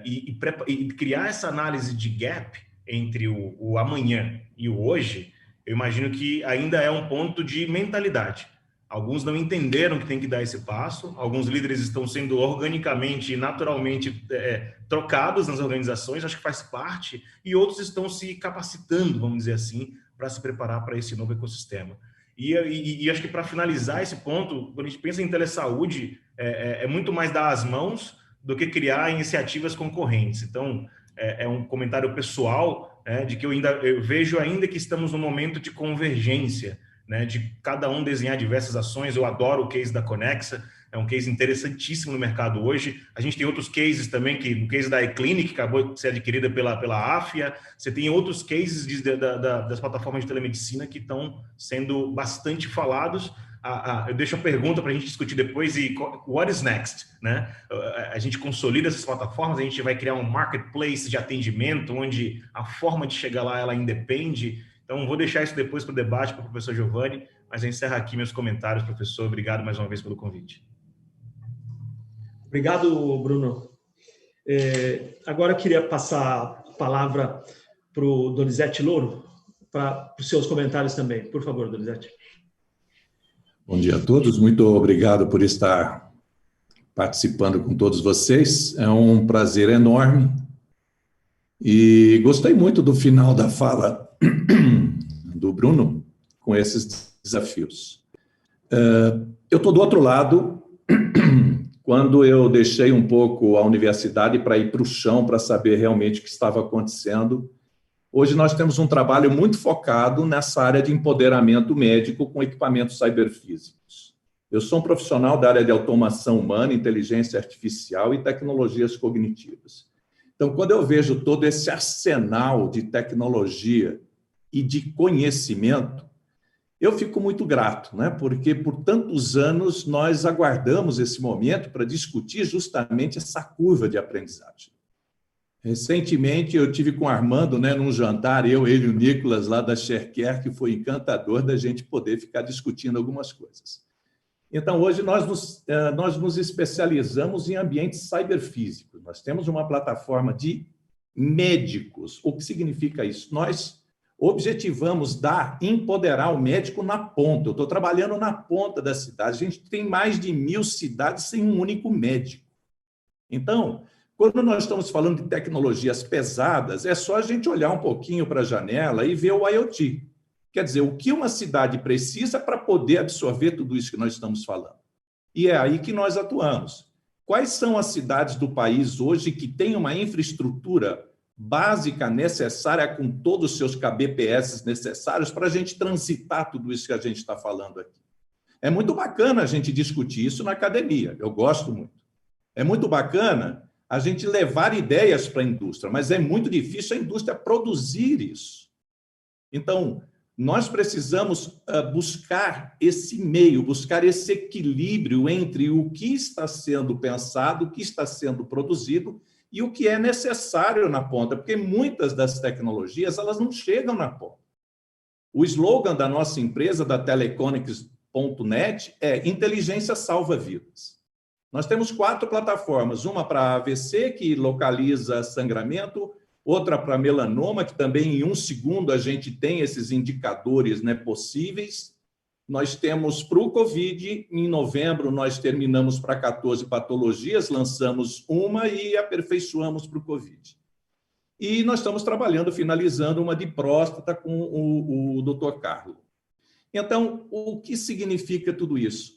[SPEAKER 4] E criar essa análise de gap entre o amanhã e o hoje, eu imagino que ainda é um ponto de mentalidade. Alguns não entenderam que tem que dar esse passo, alguns líderes estão sendo organicamente e naturalmente trocados nas organizações, acho que faz parte, e outros estão se capacitando, vamos dizer assim, para se preparar para esse novo ecossistema. E acho que para finalizar esse ponto, quando a gente pensa em telesaúde, é muito mais dar as mãos do que criar iniciativas concorrentes. Então, é um comentário pessoal, de que eu vejo ainda que estamos num momento de convergência, né, de cada um desenhar diversas ações. Eu adoro o case da Conexa, é um case interessantíssimo no mercado hoje. A gente tem outros cases também, que no case da eClinic, que acabou de ser adquirida pela Afia, você tem outros cases das plataformas de telemedicina que estão sendo bastante falados. Eu deixo a pergunta para a gente discutir depois, e what is next? Né? A gente consolida essas plataformas, a gente vai criar um marketplace de atendimento, onde a forma de chegar lá, ela independe. Então, vou deixar isso depois para o debate para o professor Giovanni, mas eu encerro aqui meus comentários, professor. Obrigado mais uma vez pelo convite.
[SPEAKER 1] Obrigado, Bruno. Agora eu queria passar a palavra para o Donizete Louro, para os seus comentários também. Por favor, Donizete.
[SPEAKER 7] Bom dia a todos. Muito obrigado por estar participando com todos vocês. É um prazer enorme. E gostei muito do final da fala do Bruno com esses desafios. Eu estou do outro lado, quando eu deixei um pouco a universidade para ir para o chão, para saber realmente o que estava acontecendo. Hoje nós temos um trabalho muito focado nessa área de empoderamento médico com equipamentos cyberfísicos. Eu sou um profissional da área de automação humana, inteligência artificial e tecnologias cognitivas. Então, quando eu vejo todo esse arsenal de tecnologia e de conhecimento, eu fico muito grato, né? Porque por tantos anos nós aguardamos esse momento para discutir justamente essa curva de aprendizagem. Recentemente eu tive com o Armando, né, num jantar, ele e o Nicolas lá da Sharecare, que foi encantador da gente poder ficar discutindo algumas coisas. Então, hoje nós nos especializamos em ambientes cyberfísicos. Nós temos uma plataforma de médicos. O que significa isso? Nós objetivamos empoderar o médico na ponta. Eu estou trabalhando na ponta da cidade. A gente tem mais de 1000 cidades sem um único médico. Então, quando nós estamos falando de tecnologias pesadas, é só a gente olhar um pouquinho para a janela e ver o IoT. Quer dizer, o que uma cidade precisa para poder absorver tudo isso que nós estamos falando. E é aí que nós atuamos. Quais são as cidades do país hoje que têm uma infraestrutura básica necessária com todos os seus kbps necessários para a gente transitar tudo isso que a gente está falando aqui? É muito bacana a gente discutir isso na academia, eu gosto muito. É muito bacana a gente levar ideias para a indústria, mas é muito difícil a indústria produzir isso. Então, nós precisamos buscar esse meio, buscar esse equilíbrio entre o que está sendo pensado, o que está sendo produzido e o que é necessário na ponta, porque muitas das tecnologias elas não chegam na ponta. O slogan da nossa empresa, da Teleconics.net, é inteligência salva vidas. Nós temos 4 plataformas, uma para AVC, que localiza sangramento, outra para melanoma, que também em 1 segundo a gente tem esses indicadores, né, possíveis. Nós temos para o COVID, em novembro nós terminamos para 14 patologias, lançamos uma e aperfeiçoamos para o COVID. E nós estamos trabalhando, finalizando uma de próstata com o Dr. Carlos. Então, o que significa tudo isso?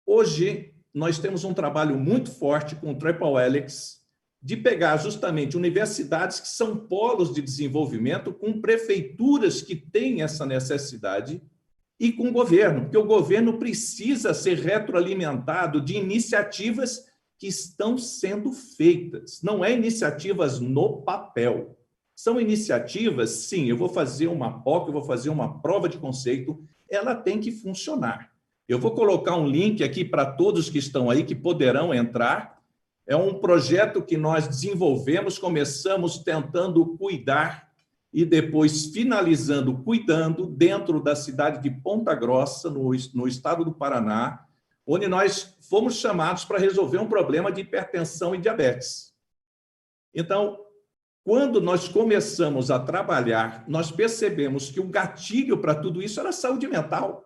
[SPEAKER 7] Hoje, nós temos um trabalho muito forte com o Triple Helix, de pegar justamente universidades que são polos de desenvolvimento, com prefeituras que têm essa necessidade, e com o governo, porque o governo precisa ser retroalimentado de iniciativas que estão sendo feitas. Não é iniciativas no papel. São iniciativas, sim, eu vou fazer uma POC, eu vou fazer uma prova de conceito, ela tem que funcionar. Eu vou colocar um link aqui para todos que estão aí, que poderão entrar. É um projeto que nós desenvolvemos, começamos tentando cuidar e depois finalizando cuidando dentro da cidade de Ponta Grossa, no estado do Paraná, onde nós fomos chamados para resolver um problema de hipertensão e diabetes. Então, quando nós começamos a trabalhar, nós percebemos que o gatilho para tudo isso era a saúde mental.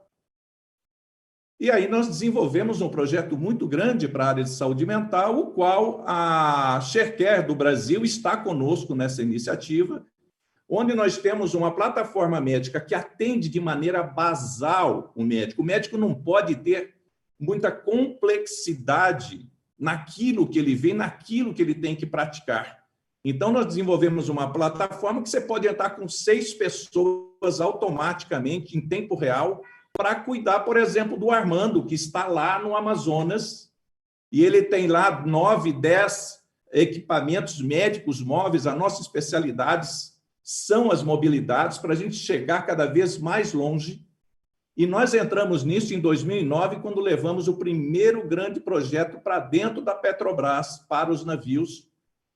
[SPEAKER 7] E aí nós desenvolvemos um projeto muito grande para a área de saúde mental, o qual a Sharecare do Brasil está conosco nessa iniciativa, onde nós temos uma plataforma médica que atende de maneira basal o médico. O médico não pode ter muita complexidade naquilo que ele vê, naquilo que ele tem que praticar. Então, nós desenvolvemos uma plataforma que você pode entrar com 6 pessoas automaticamente, em tempo real, para cuidar, por exemplo, do Armando, que está lá no Amazonas, e ele tem lá 9, 10 equipamentos médicos móveis. A nossa especialidade são as mobilidades, para a gente chegar cada vez mais longe. E nós entramos nisso em 2009, quando levamos o primeiro grande projeto para dentro da Petrobras, para os navios.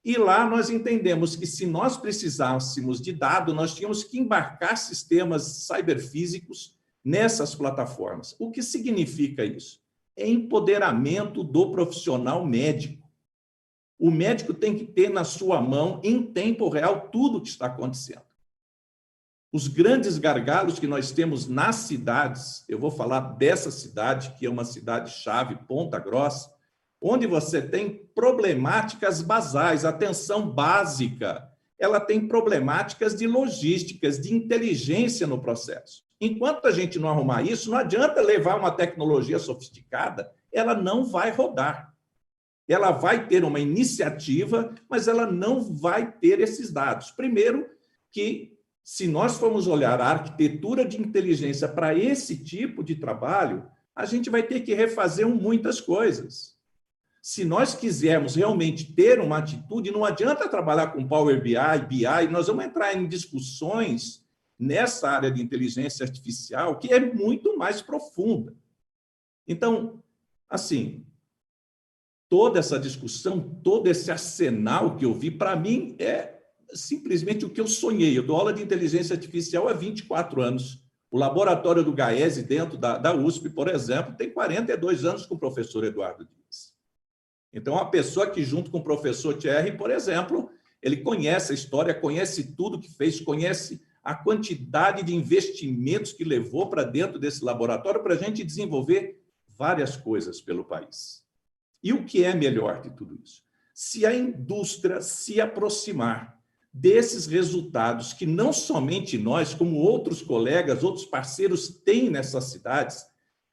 [SPEAKER 7] E lá nós entendemos que, se nós precisássemos de dado, nós tínhamos que embarcar sistemas ciberfísicos nessas plataformas. O que significa isso? É empoderamento do profissional médico. O médico tem que ter na sua mão, em tempo real, tudo o que está acontecendo. Os grandes gargalos que nós temos nas cidades, eu vou falar dessa cidade, que é uma cidade-chave, Ponta Grossa, onde você tem problemáticas basais, atenção básica, ela tem problemáticas de logísticas, de inteligência no processo. Enquanto a gente não arrumar isso, não adianta levar uma tecnologia sofisticada, ela não vai rodar. Ela vai ter uma iniciativa, mas ela não vai ter esses dados. Primeiro, que se nós formos olhar a arquitetura de inteligência para esse tipo de trabalho, a gente vai ter que refazer muitas coisas. Se nós quisermos realmente ter uma atitude, não adianta trabalhar com Power BI, nós vamos entrar em discussões nessa área de inteligência artificial que é muito mais profunda. Então, assim, toda essa discussão, todo esse arsenal que eu vi, para mim, é simplesmente o que eu sonhei. Eu dou aula de inteligência artificial há 24 anos. O laboratório do GAESE, dentro da USP, por exemplo, tem 42 anos com o professor Eduardo Dias. Então, uma pessoa que, junto com o professor Thierry, por exemplo, ele conhece a história, conhece tudo que fez, conhece a quantidade de investimentos que levou para dentro desse laboratório para a gente desenvolver várias coisas pelo país. E o que é melhor de tudo isso? Se a indústria se aproximar desses resultados que não somente nós, como outros colegas, outros parceiros têm nessas cidades,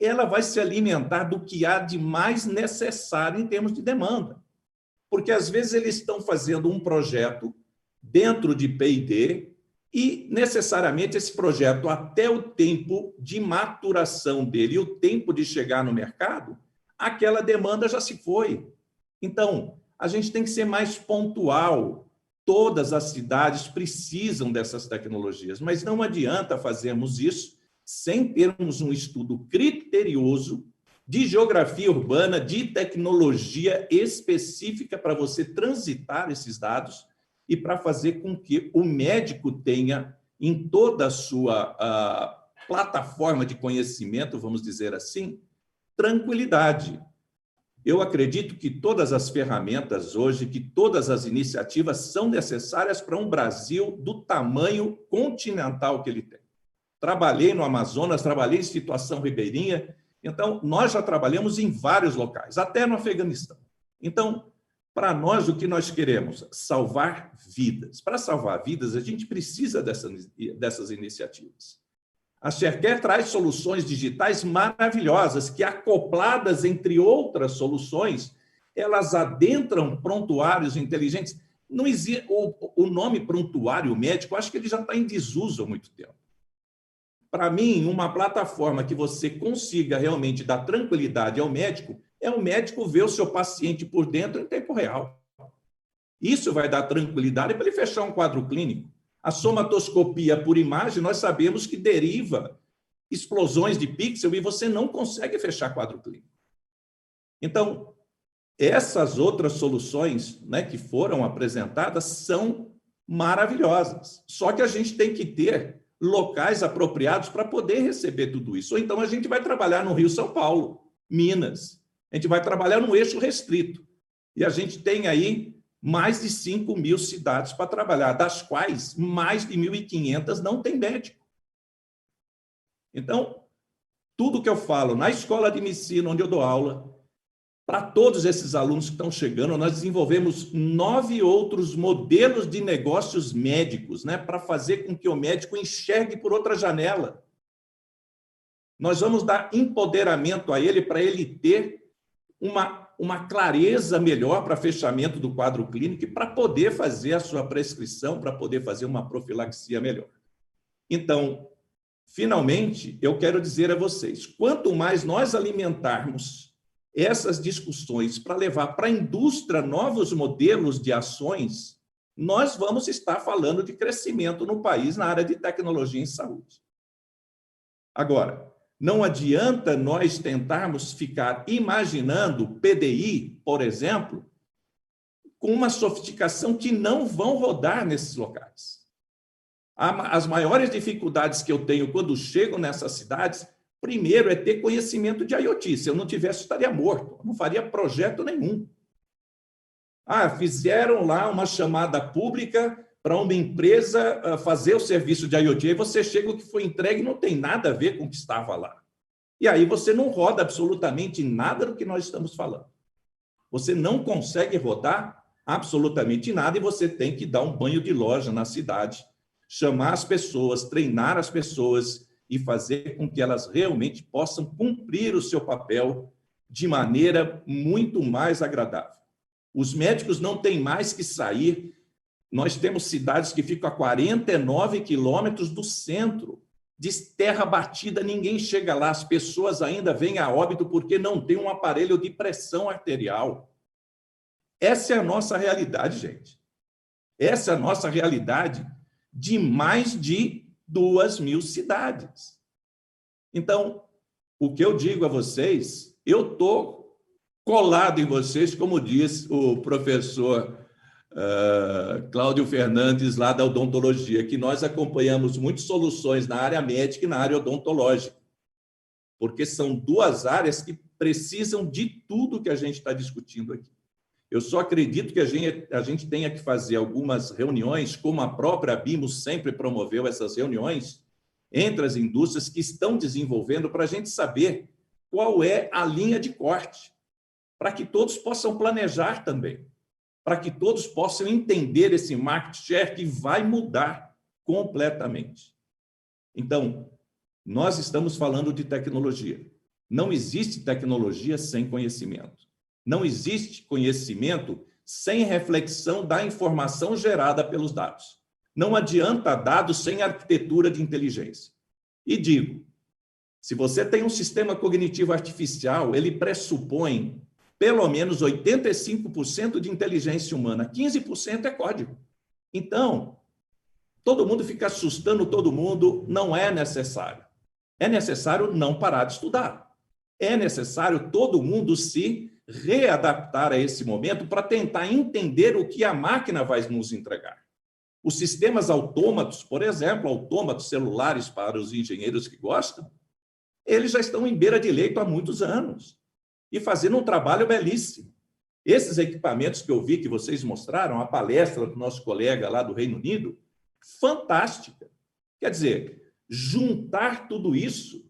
[SPEAKER 7] ela vai se alimentar do que há de mais necessário em termos de demanda. Porque, às vezes, eles estão fazendo um projeto dentro de P&D e, necessariamente, esse projeto, até o tempo de maturação dele e o tempo de chegar no mercado, aquela demanda já se foi. Então, a gente tem que ser mais pontual. Todas as cidades precisam dessas tecnologias, mas não adianta fazermos isso sem termos um estudo criterioso de geografia urbana, de tecnologia específica para você transitar esses dados e para fazer com que o médico tenha, em toda a sua plataforma de conhecimento, vamos dizer assim, tranquilidade. Eu acredito que todas as ferramentas hoje, que todas as iniciativas são necessárias para um Brasil do tamanho continental que ele tem. Trabalhei no Amazonas, trabalhei em situação ribeirinha, então nós já trabalhamos em vários locais, até no Afeganistão. Então, para nós, o que nós queremos? Salvar vidas. Para salvar vidas, a gente precisa dessas iniciativas. A Sharecare traz soluções digitais maravilhosas que, acopladas entre outras soluções, elas adentram prontuários inteligentes. Não existe o nome prontuário médico, acho que ele já está em desuso há muito tempo. Para mim, uma plataforma que você consiga realmente dar tranquilidade ao médico é o médico ver o seu paciente por dentro em tempo real. Isso vai dar tranquilidade para ele fechar um quadro clínico. A somatoscopia por imagem, nós sabemos que deriva explosões de pixel e você não consegue fechar quadro clínico. Então, essas outras soluções, né, que foram apresentadas são maravilhosas. Só que a gente tem que ter locais apropriados para poder receber tudo isso. Ou então a gente vai trabalhar no Rio, São Paulo, Minas. A gente vai trabalhar no eixo restrito. E a gente tem aí mais de 5.000 cidades para trabalhar, das quais mais de 1.500 não tem médico. Então, tudo que eu falo na escola de medicina, onde eu dou aula, para todos esses alunos que estão chegando, nós desenvolvemos 9 outros modelos de negócios médicos, né, para fazer com que o médico enxergue por outra janela. Nós vamos dar empoderamento a ele para ele ter uma clareza melhor para fechamento do quadro clínico e para poder fazer a sua prescrição, para poder fazer uma profilaxia melhor. Então, finalmente, eu quero dizer a vocês, quanto mais nós alimentarmos essas discussões para levar para a indústria novos modelos de ações, nós vamos estar falando de crescimento no país na área de tecnologia em saúde. Agora, não adianta nós tentarmos ficar imaginando PDI, por exemplo, com uma sofisticação que não vão rodar nesses locais. As maiores dificuldades que eu tenho quando chego nessas cidades, primeiro, é ter conhecimento de IoT. Se eu não tivesse, eu estaria morto. Eu não faria projeto nenhum. Fizeram lá uma chamada pública para uma empresa fazer o serviço de IoT, e você chega, o que foi entregue não tem nada a ver com o que estava lá. E aí você não roda absolutamente nada do que nós estamos falando. Você não consegue rodar absolutamente nada e você tem que dar um banho de loja na cidade, chamar as pessoas, treinar as pessoas e fazer com que elas realmente possam cumprir o seu papel de maneira muito mais agradável. Os médicos não têm mais que sair. Nós temos cidades que ficam a 49 quilômetros do centro, de terra batida, ninguém chega lá, as pessoas ainda vêm a óbito porque não tem um aparelho de pressão arterial. Essa é a nossa realidade, gente. Essa é a nossa realidade de mais de 2.000 cidades. Então, o que eu digo a vocês, eu estou colado em vocês, como diz o professor Cláudio Fernandes, lá da odontologia, que nós acompanhamos muitas soluções na área médica e na área odontológica, porque são duas áreas que precisam de tudo que a gente está discutindo aqui. Eu só acredito que a gente tenha que fazer algumas reuniões, como a própria Abimos sempre promoveu essas reuniões, entre as indústrias que estão desenvolvendo, para a gente saber qual é a linha de corte, para que todos possam planejar também, para que todos possam entender esse market share que vai mudar completamente. Então, nós estamos falando de tecnologia, Não existe tecnologia sem conhecimento. Não existe conhecimento sem reflexão da informação gerada pelos dados. Não adianta dados sem arquitetura de inteligência. E digo, se você tem um sistema cognitivo artificial, ele pressupõe pelo menos 85% de inteligência humana, 15% é código. Então, todo mundo fica assustando todo mundo, não é necessário. É necessário não parar de estudar. É necessário todo mundo se readaptar a esse momento para tentar entender o que a máquina vai nos entregar. Os sistemas autômatos, por exemplo, autômatos celulares para os engenheiros que gostam, eles já estão em beira de leito há muitos anos e fazendo um trabalho belíssimo. Esses equipamentos que eu vi que vocês mostraram, a palestra do nosso colega lá do Reino Unido, fantástica. Quer dizer, juntar tudo isso,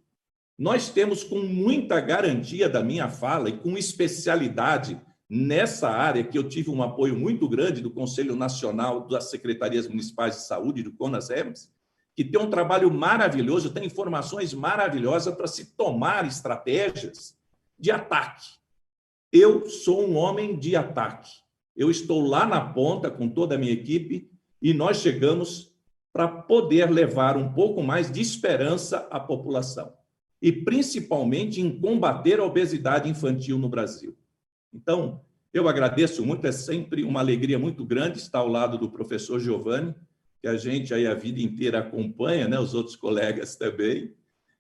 [SPEAKER 7] nós temos com muita garantia da minha fala e com especialidade nessa área, que eu tive um apoio muito grande do Conselho Nacional das Secretarias Municipais de Saúde, do CONASEMS, que tem um trabalho maravilhoso, tem informações maravilhosas para se tomar estratégias de ataque. Eu sou um homem de ataque. Eu estou lá na ponta com toda a minha equipe e nós chegamos para poder levar um pouco mais de esperança à população e principalmente em combater a obesidade infantil no Brasil. Então, eu agradeço muito, é sempre uma alegria muito grande estar ao lado do professor Giovanni, que a gente aí a vida inteira acompanha, né, os outros colegas também,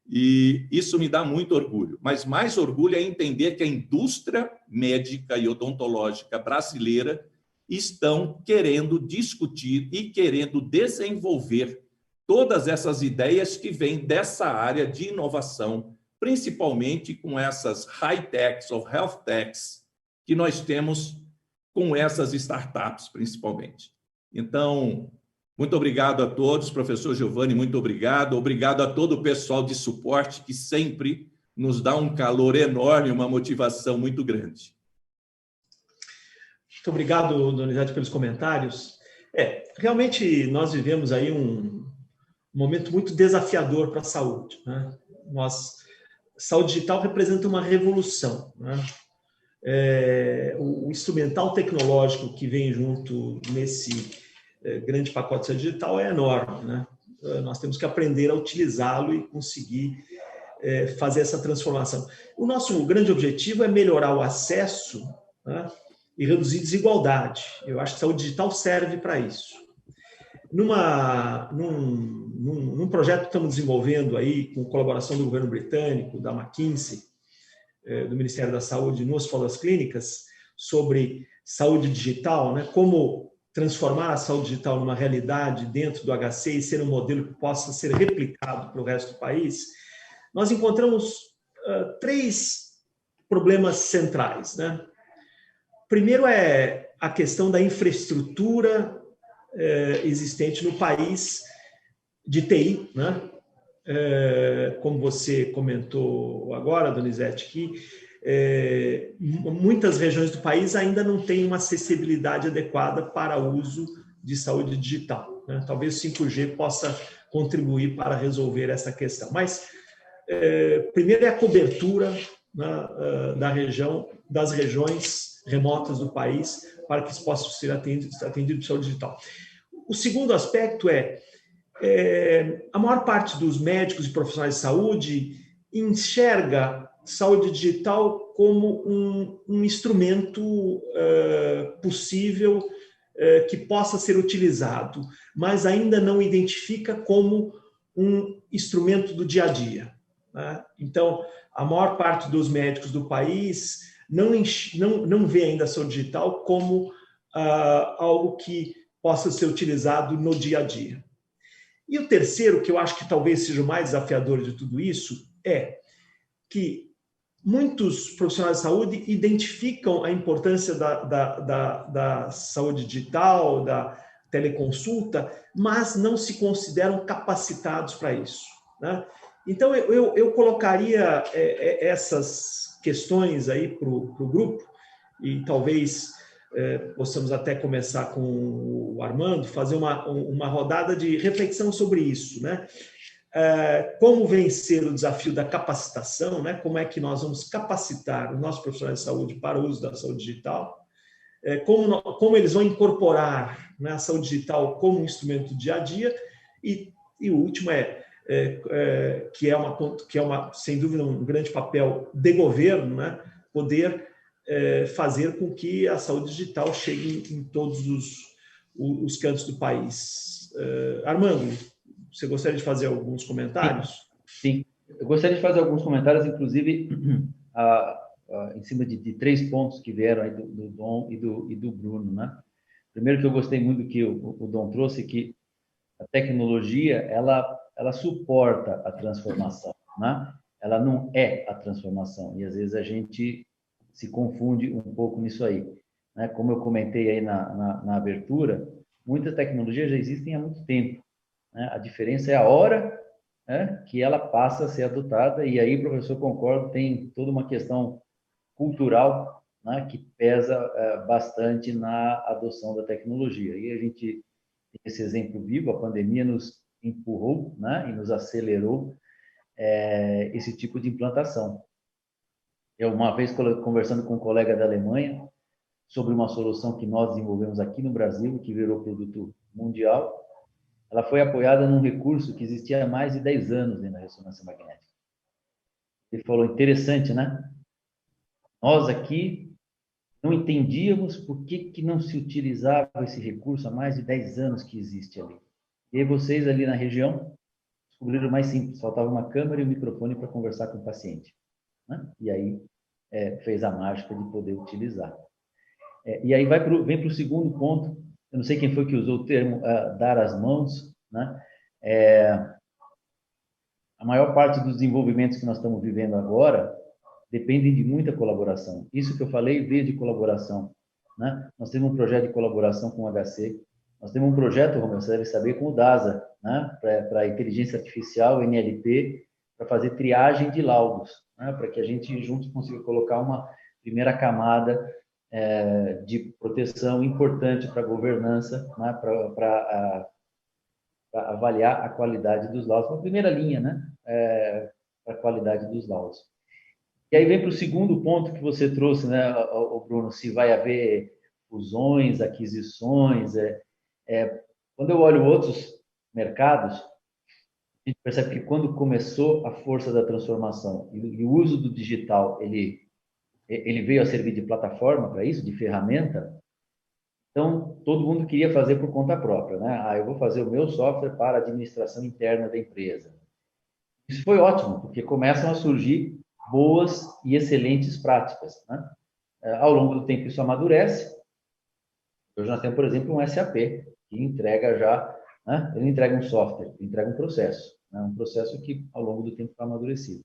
[SPEAKER 7] e isso me dá muito orgulho. Mas mais orgulho é entender que a indústria médica e odontológica brasileira estão querendo discutir e querendo desenvolver todas essas ideias que vêm dessa área de inovação, principalmente com essas high-techs ou health-techs que nós temos com essas startups, principalmente. Então, muito obrigado a todos, professor Giovanni, muito obrigado. Obrigado a todo o pessoal de suporte que sempre nos dá um calor enorme, uma motivação muito grande.
[SPEAKER 1] Muito obrigado, Donizete, pelos comentários. Realmente nós vivemos aí um momento muito desafiador para a saúde, né? Saúde digital representa uma revolução, né? O instrumental tecnológico que vem junto nesse grande pacote de saúde digital é enorme, né? Nós temos que aprender a utilizá-lo e conseguir fazer essa transformação. O nosso grande objetivo é melhorar o acesso, né, e reduzir desigualdade. Eu acho que a saúde digital serve para isso. Num projeto que estamos desenvolvendo aí, com colaboração do governo britânico, da McKinsey, do Ministério da Saúde, no Hospital das Clínicas, sobre saúde digital, né? Como transformar a saúde digital numa realidade dentro do HC e ser um modelo que possa ser replicado para o resto do país, nós encontramos 3 problemas centrais, né? Primeiro é a questão da infraestrutura existente no país de TI, né? Como você comentou agora, Donizete, que muitas regiões do país ainda não têm uma acessibilidade adequada para o uso de saúde digital, né? Talvez o 5G possa contribuir para resolver essa questão. Mas, primeiro é a cobertura, né, das regiões remotas do país para que isso possa ser atendido de saúde digital. O segundo aspecto a maior parte dos médicos e profissionais de saúde enxerga saúde digital como um instrumento possível que possa ser utilizado, mas ainda não identifica como um instrumento do dia a dia, né? Então, a maior parte dos médicos do país não vê ainda a saúde digital como algo que possa ser utilizado no dia a dia. E o terceiro, que eu acho que talvez seja o mais desafiador de tudo isso, é que muitos profissionais de saúde identificam a importância da saúde digital, da teleconsulta, mas não se consideram capacitados para isso, né? Então, eu colocaria essas questões aí para o grupo, e talvez possamos até começar com o Armando, fazer uma rodada de reflexão sobre isso, né? como vencer o desafio da capacitação, né? Como é que nós vamos capacitar os nossos profissionais de saúde para o uso da saúde digital, como eles vão incorporar, né, a saúde digital como um instrumento do dia a dia, e o último que é sem dúvida um grande papel de governo, né, poder fazer com que a saúde digital chegue em todos os cantos do país. Armando, você gostaria de fazer alguns comentários?
[SPEAKER 3] Sim. Eu gostaria de fazer alguns comentários, inclusive em cima de 3 pontos que vieram aí do Dom e do Bruno, né? Primeiro, que eu gostei muito do que o Dom trouxe, que a tecnologia ela suporta a transformação, né? Ela não é a transformação, e às vezes a gente se confunde um pouco nisso aí, né? Como eu comentei aí na abertura, muitas tecnologias já existem há muito tempo, né? A diferença é a hora, né, que ela passa a ser adotada, e aí, professor, concordo, tem toda uma questão cultural, né, que pesa bastante na adoção da tecnologia. E a gente tem esse exemplo vivo, a pandemia nos empurrou, né, e nos acelerou esse tipo de implantação. Eu, uma vez, conversando com um colega da Alemanha sobre uma solução que nós desenvolvemos aqui no Brasil, que virou produto mundial, ela foi apoiada num recurso que existia há mais de 10 anos na ressonância magnética. Ele falou, interessante, né? Nós aqui não entendíamos por que não se utilizava esse recurso há mais de 10 anos que existe ali. E aí vocês ali na região descobriram mais simples, faltava uma câmera e um microfone para conversar com o paciente, né? E aí fez a mágica de poder utilizar. E aí vem para o segundo ponto, eu não sei quem foi que usou o termo dar as mãos, né? A maior parte dos desenvolvimentos que nós estamos vivendo agora dependem de muita colaboração. Isso que eu falei veio de colaboração, né? Nós temos um projeto de colaboração com o HC, nós temos um projeto, Romeu, você deve saber, com o DASA, né? Para inteligência artificial, NLP, para fazer triagem de laudos, né? Para que a gente juntos consiga colocar uma primeira camada de proteção importante para a governança, né? Para avaliar a qualidade dos laudos, uma primeira linha, né? Para a qualidade dos laudos. E aí vem para o segundo ponto que você trouxe, né, Bruno, se vai haver fusões, aquisições. Quando eu olho outros mercados, a gente percebe que quando começou a força da transformação e o uso do digital, ele veio a servir de plataforma para isso, de ferramenta. Então, todo mundo queria fazer por conta própria, né? Eu vou fazer o meu software para a administração interna da empresa. Isso foi ótimo, porque começam a surgir boas e excelentes práticas, né? Ao longo do tempo isso amadurece. Hoje nós temos, por exemplo, um SAP, que entrega já, né? Ele entrega um software, ele entrega um processo, né? Um processo que ao longo do tempo está amadurecido.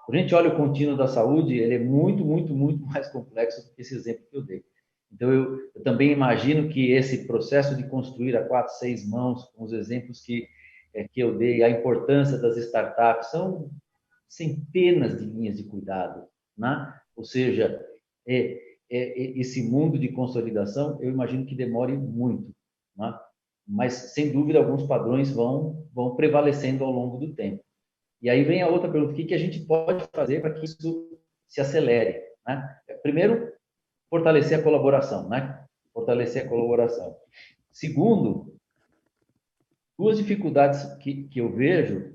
[SPEAKER 3] Quando a gente olha o contínuo da saúde, ele é muito, muito, muito mais complexo do que esse exemplo que eu dei. Então, eu também imagino que esse processo de construir a 4, 6 mãos, com os exemplos que eu dei, a importância das startups, são centenas de linhas de cuidado, né? Ou seja, esse mundo de consolidação, eu imagino que demore muito, né? Mas, sem dúvida, alguns padrões vão prevalecendo ao longo do tempo. E aí vem a outra pergunta, o que a gente pode fazer para que isso se acelere, né? Primeiro, fortalecer a colaboração, né? Fortalecer a colaboração. Segundo, 2 dificuldades que eu vejo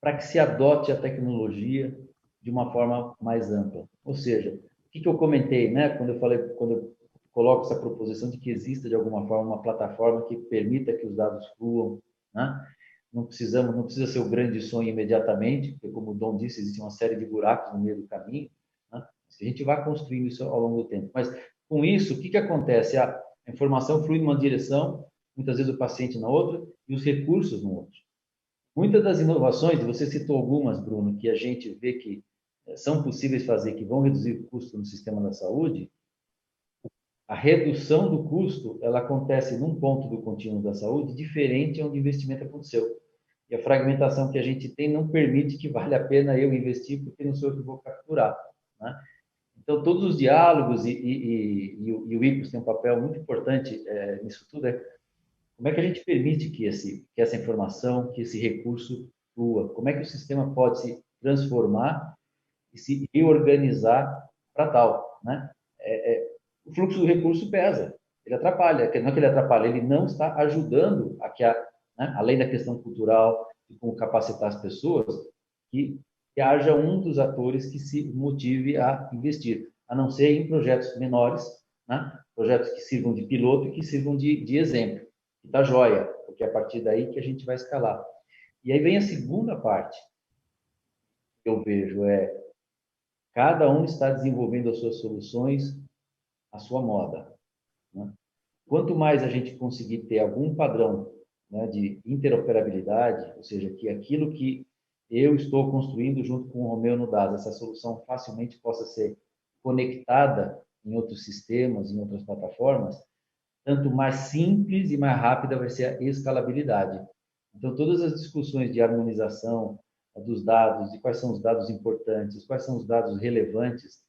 [SPEAKER 3] para que se adote a tecnologia de uma forma mais ampla. Ou seja, o que eu comentei, né? Quando eu coloco essa proposição de que exista de alguma forma uma plataforma que permita que os dados fluam, né? Não precisa ser o grande sonho imediatamente, porque, como o Dom disse, existe uma série de buracos no meio do caminho, né? A gente vai construindo isso ao longo do tempo. Mas, com isso, o que acontece? A informação flui numa direção, muitas vezes o paciente na outra, e os recursos no outro. Muitas das inovações, você citou algumas, Bruno, que a gente vê que são possíveis fazer, que vão reduzir o custo no sistema da saúde. A redução do custo, ela acontece num ponto do contínuo da saúde diferente onde o investimento aconteceu. E a fragmentação que a gente tem não permite que vale a pena eu investir, porque não sou eu que vou capturar, né? Então, todos os diálogos, e o IPOS tem um papel muito importante nisso tudo, como é que a gente permite que essa informação, que esse recurso flua? Como é que o sistema pode se transformar e se reorganizar para tal, né? O fluxo do recurso pesa, ele atrapalha, não é que ele atrapalha, ele não está ajudando a que, né, além da questão cultural, de como capacitar as pessoas, que haja um dos atores que se motive a investir, a não ser em projetos menores, né? Projetos que sirvam de piloto e que sirvam de exemplo, que está joia, porque é a partir daí que a gente vai escalar. E aí vem a segunda parte que eu vejo, cada um está desenvolvendo as suas soluções à sua moda, né? Quanto mais a gente conseguir ter algum padrão, né, de interoperabilidade, ou seja, que aquilo que eu estou construindo junto com o Romeu no DAS, essa solução facilmente possa ser conectada em outros sistemas, em outras plataformas, tanto mais simples e mais rápida vai ser a escalabilidade. Então, todas as discussões de harmonização dos dados, de quais são os dados importantes, quais são os dados relevantes,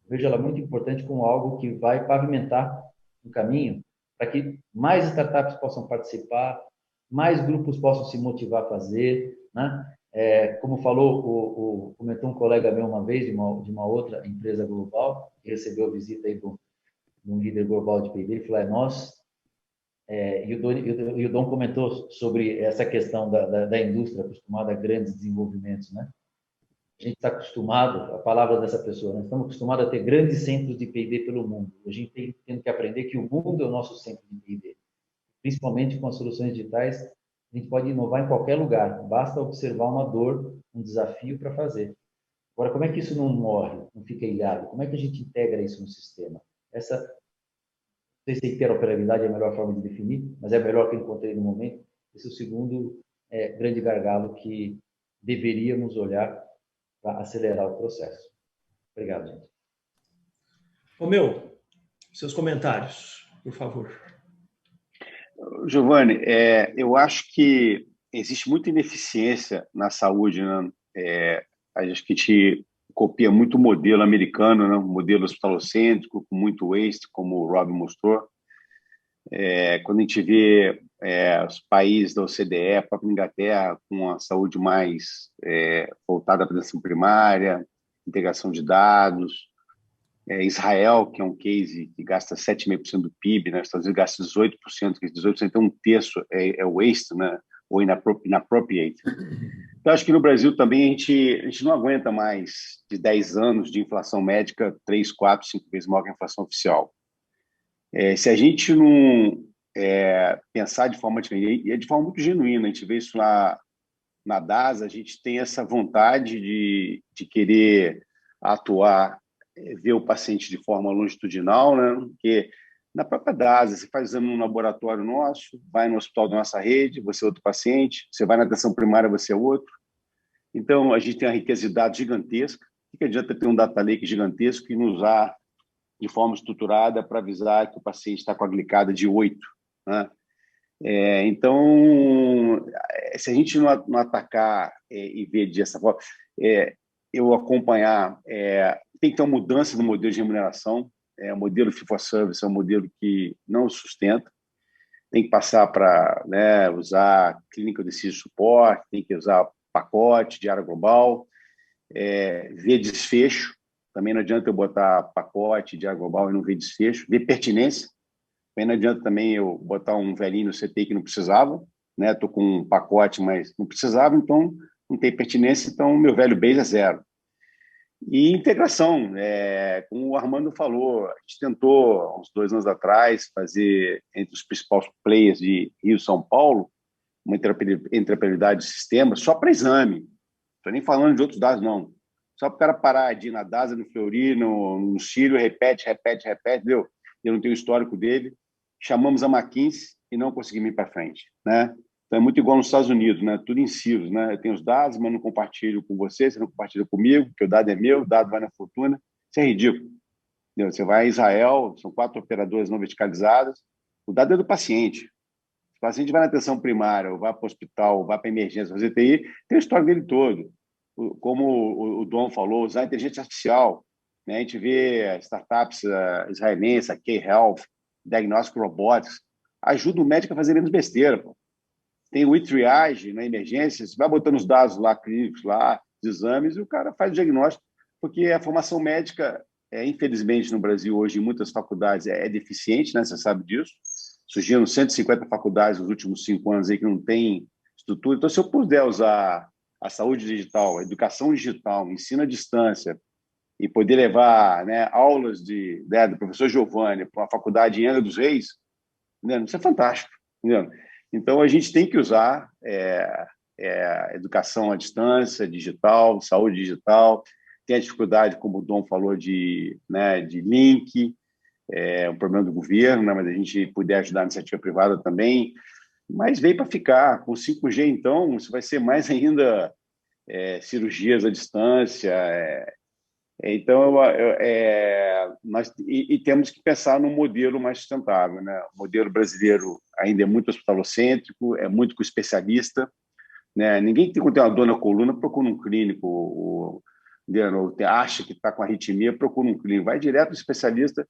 [SPEAKER 3] vejo ela muito importante como algo que vai pavimentar um caminho para que mais startups possam participar, mais grupos possam se motivar a fazer, né? Como falou, comentou um colega meu uma vez, de uma outra empresa global, que recebeu a visita aí de um líder global de P&D, ele falou, e o Dom comentou sobre essa questão da indústria acostumada a grandes desenvolvimentos, né? A gente está acostumado, a palavra dessa pessoa, nós estamos acostumados a ter grandes centros de P&D pelo mundo. A gente tem que aprender que o mundo é o nosso centro de P&D. Principalmente com as soluções digitais, a gente pode inovar em qualquer lugar. Basta observar uma dor, um desafio para fazer. Agora, como é que isso não morre, não fica ilhado? Como é que a gente integra isso no sistema? Não sei se interoperabilidade é a melhor forma de definir, mas é a melhor que eu encontrei no momento. Esse é o segundo grande gargalo que deveríamos olhar para acelerar o processo. Obrigado, gente.
[SPEAKER 1] Romeu, seus comentários, por favor.
[SPEAKER 2] Giovanni, eu acho que existe muita ineficiência na saúde, né? Acho que a gente copia muito o modelo americano, né? Um modelo hospitalocêntrico, com muito waste, como o Rob mostrou. Quando a gente vê os países da OCDE, a própria Inglaterra, com a saúde mais voltada à atenção primária, integração de dados, Israel, que é um case que gasta 7,5% do PIB, né? Os Estados Unidos gasta 18%, que 18% é um terço, é waste, né? Ou inappropriate. Então, acho que no Brasil também a gente não aguenta mais de 10 anos de inflação médica 3, 4, 5 vezes maior que a inflação oficial. Se a gente não pensar de forma diferente, e é de forma muito genuína, a gente vê isso na DAS, a gente tem essa vontade de querer atuar, ver o paciente de forma longitudinal, né? Porque na própria DAS, você faz exame no laboratório nosso, vai no hospital da nossa rede, você é outro paciente, você vai na atenção primária, você é outro. Então, a gente tem uma riqueza de dados gigantesca. O que adianta ter um data lake gigantesco e não usar de forma estruturada para avisar que o paciente está com a glicada de 8, né? Então, se a gente não atacar e ver dessa forma, eu acompanhar, tem que ter uma mudança no modelo de remuneração. O modelo fee-for-service é um modelo que não sustenta. Tem que passar para, né, usar clinical decision support, tem que usar pacote de área global, ver desfecho. Também não adianta eu botar pacote de área global e não ver desfecho. Ver pertinência. Também não adianta também eu botar um velhinho no CTI que não precisava, né? Estou com um pacote, mas não precisava, então não tem pertinência, então meu velho base é 0. E integração, como o Armando falou, a gente tentou, uns 2 anos atrás, fazer entre os principais players de Rio e São Paulo uma interoperabilidade de sistemas só para exame. Não estou nem falando de outros dados, não. Só para o cara parar de ir na DASA, no Fleury, no Círio, repete, entendeu? Eu não tenho o histórico dele. Chamamos a McKinsey e não conseguimos ir para frente, né? Então, é muito igual nos Estados Unidos, né? Tudo em silos, né? Eu tenho os dados, mas não compartilho com você não compartilha comigo, porque o dado é meu, o dado vai na fortuna. Isso é ridículo. Entendeu? Você vai a Israel, são 4 operadoras não verticalizadas, o dado é do paciente. Se o paciente vai na atenção primária, ou vai para o hospital, ou vai para a emergência, fazer TI, tem a história dele todo. Como o Dom falou, usar a inteligência artificial, né? A gente vê startups israelenses, a K-Health, Diagnostic Robotics, ajuda o médico a fazer menos besteira, pô. Tem o e-triage na emergência, você vai botando os dados lá, clínicos, lá, os exames, e o cara faz o diagnóstico, porque a formação médica, infelizmente, no Brasil, hoje, em muitas faculdades, é deficiente, né? Você sabe disso. Surgiram 150 faculdades nos últimos 5 anos aí que não tem estrutura. Então, se eu puder usar a saúde digital, a educação digital, o ensino à distância, e poder levar, né, aulas do professor Giovanni para uma faculdade em Angra dos Reis, né, isso é fantástico. Entendeu? Então, a gente tem que usar educação à distância, digital, saúde digital. Tem a dificuldade, como o Dom falou, de link, um problema do governo, né, mas a gente puder ajudar a iniciativa privada também. Mas veio para ficar. Com 5G, então, isso vai ser mais ainda cirurgias à distância. Então, nós temos que pensar num modelo mais sustentável, né? O modelo brasileiro ainda é muito hospitalocêntrico, é muito com especialista, né? Ninguém que tem uma dor na coluna procura um clínico, acha que está com arritmia, procura um clínico, vai direto no especialista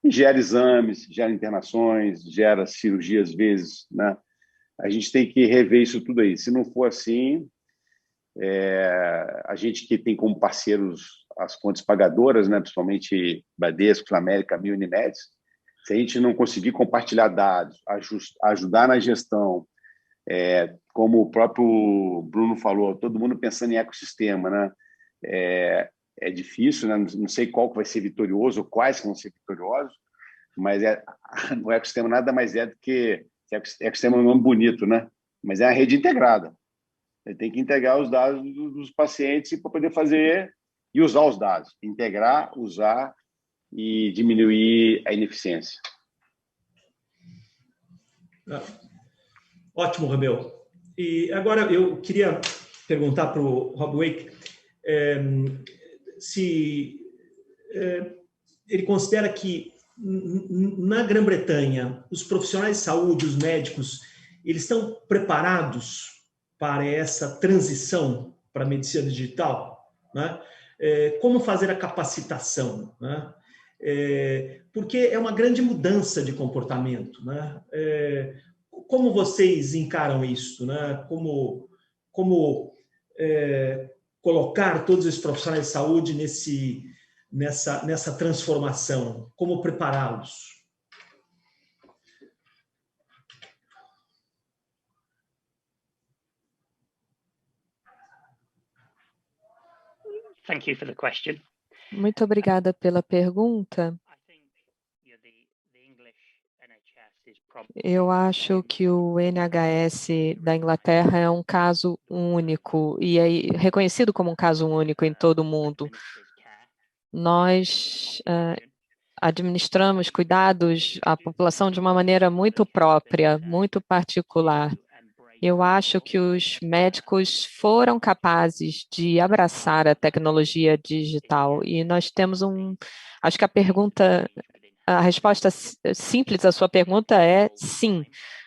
[SPEAKER 2] e gera exames, gera internações, gera cirurgia às vezes, né? A gente tem que rever isso tudo aí. Se não for assim, a gente que tem como parceiros as contas pagadoras, né, principalmente Bradesco, América, Mil, Unimed, se a gente não conseguir compartilhar dados, ajudar na gestão, como o próprio Bruno falou, todo mundo pensando em ecossistema, né? É difícil, né? Não sei qual que vai ser vitorioso, ou quais vão ser vitoriosos, mas o ecossistema nada mais é do que ecossistema é um nome bonito, né? Mas é a rede integrada. Ele tem que integrar os dados dos pacientes para poder fazer e usar os dados. Integrar, usar e diminuir a ineficiência.
[SPEAKER 1] Ótimo, Romeu. E agora eu queria perguntar para o Rob Wake se ele considera que na Grã-Bretanha os profissionais de saúde, os médicos, eles estão preparados para essa transição para a medicina digital, né? Como fazer a capacitação, né? Porque é uma grande mudança de comportamento, né? Como vocês encaram isso, né? Como colocar todos os profissionais de saúde nessa transformação? Como prepará-los?
[SPEAKER 5] Muito obrigada pela pergunta. Eu acho que o NHS da Inglaterra é um caso único e é reconhecido como um caso único em todo o mundo. Nós administramos cuidados à população de uma maneira muito própria, muito particular. Eu acho que os médicos foram capazes de abraçar a tecnologia digital e nós temos acho que a resposta simples à sua pergunta é sim.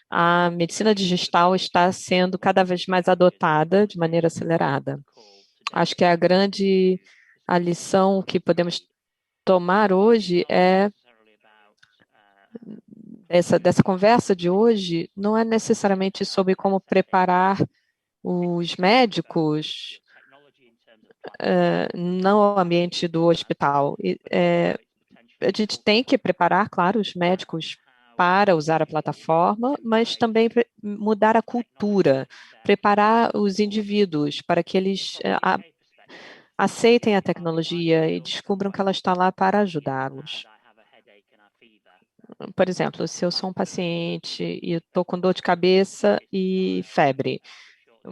[SPEAKER 5] A medicina digital está sendo cada vez mais adotada de maneira acelerada. Acho que a lição que podemos tomar hoje dessa conversa de hoje não é necessariamente sobre como preparar os médicos no ambiente do hospital. A gente tem que preparar, claro, os médicos para usar a plataforma, mas também mudar a cultura, preparar os indivíduos para que eles aceitem a tecnologia e descubram que ela está lá para ajudá-los. Por exemplo, se eu sou um paciente e estou com dor de cabeça e febre, o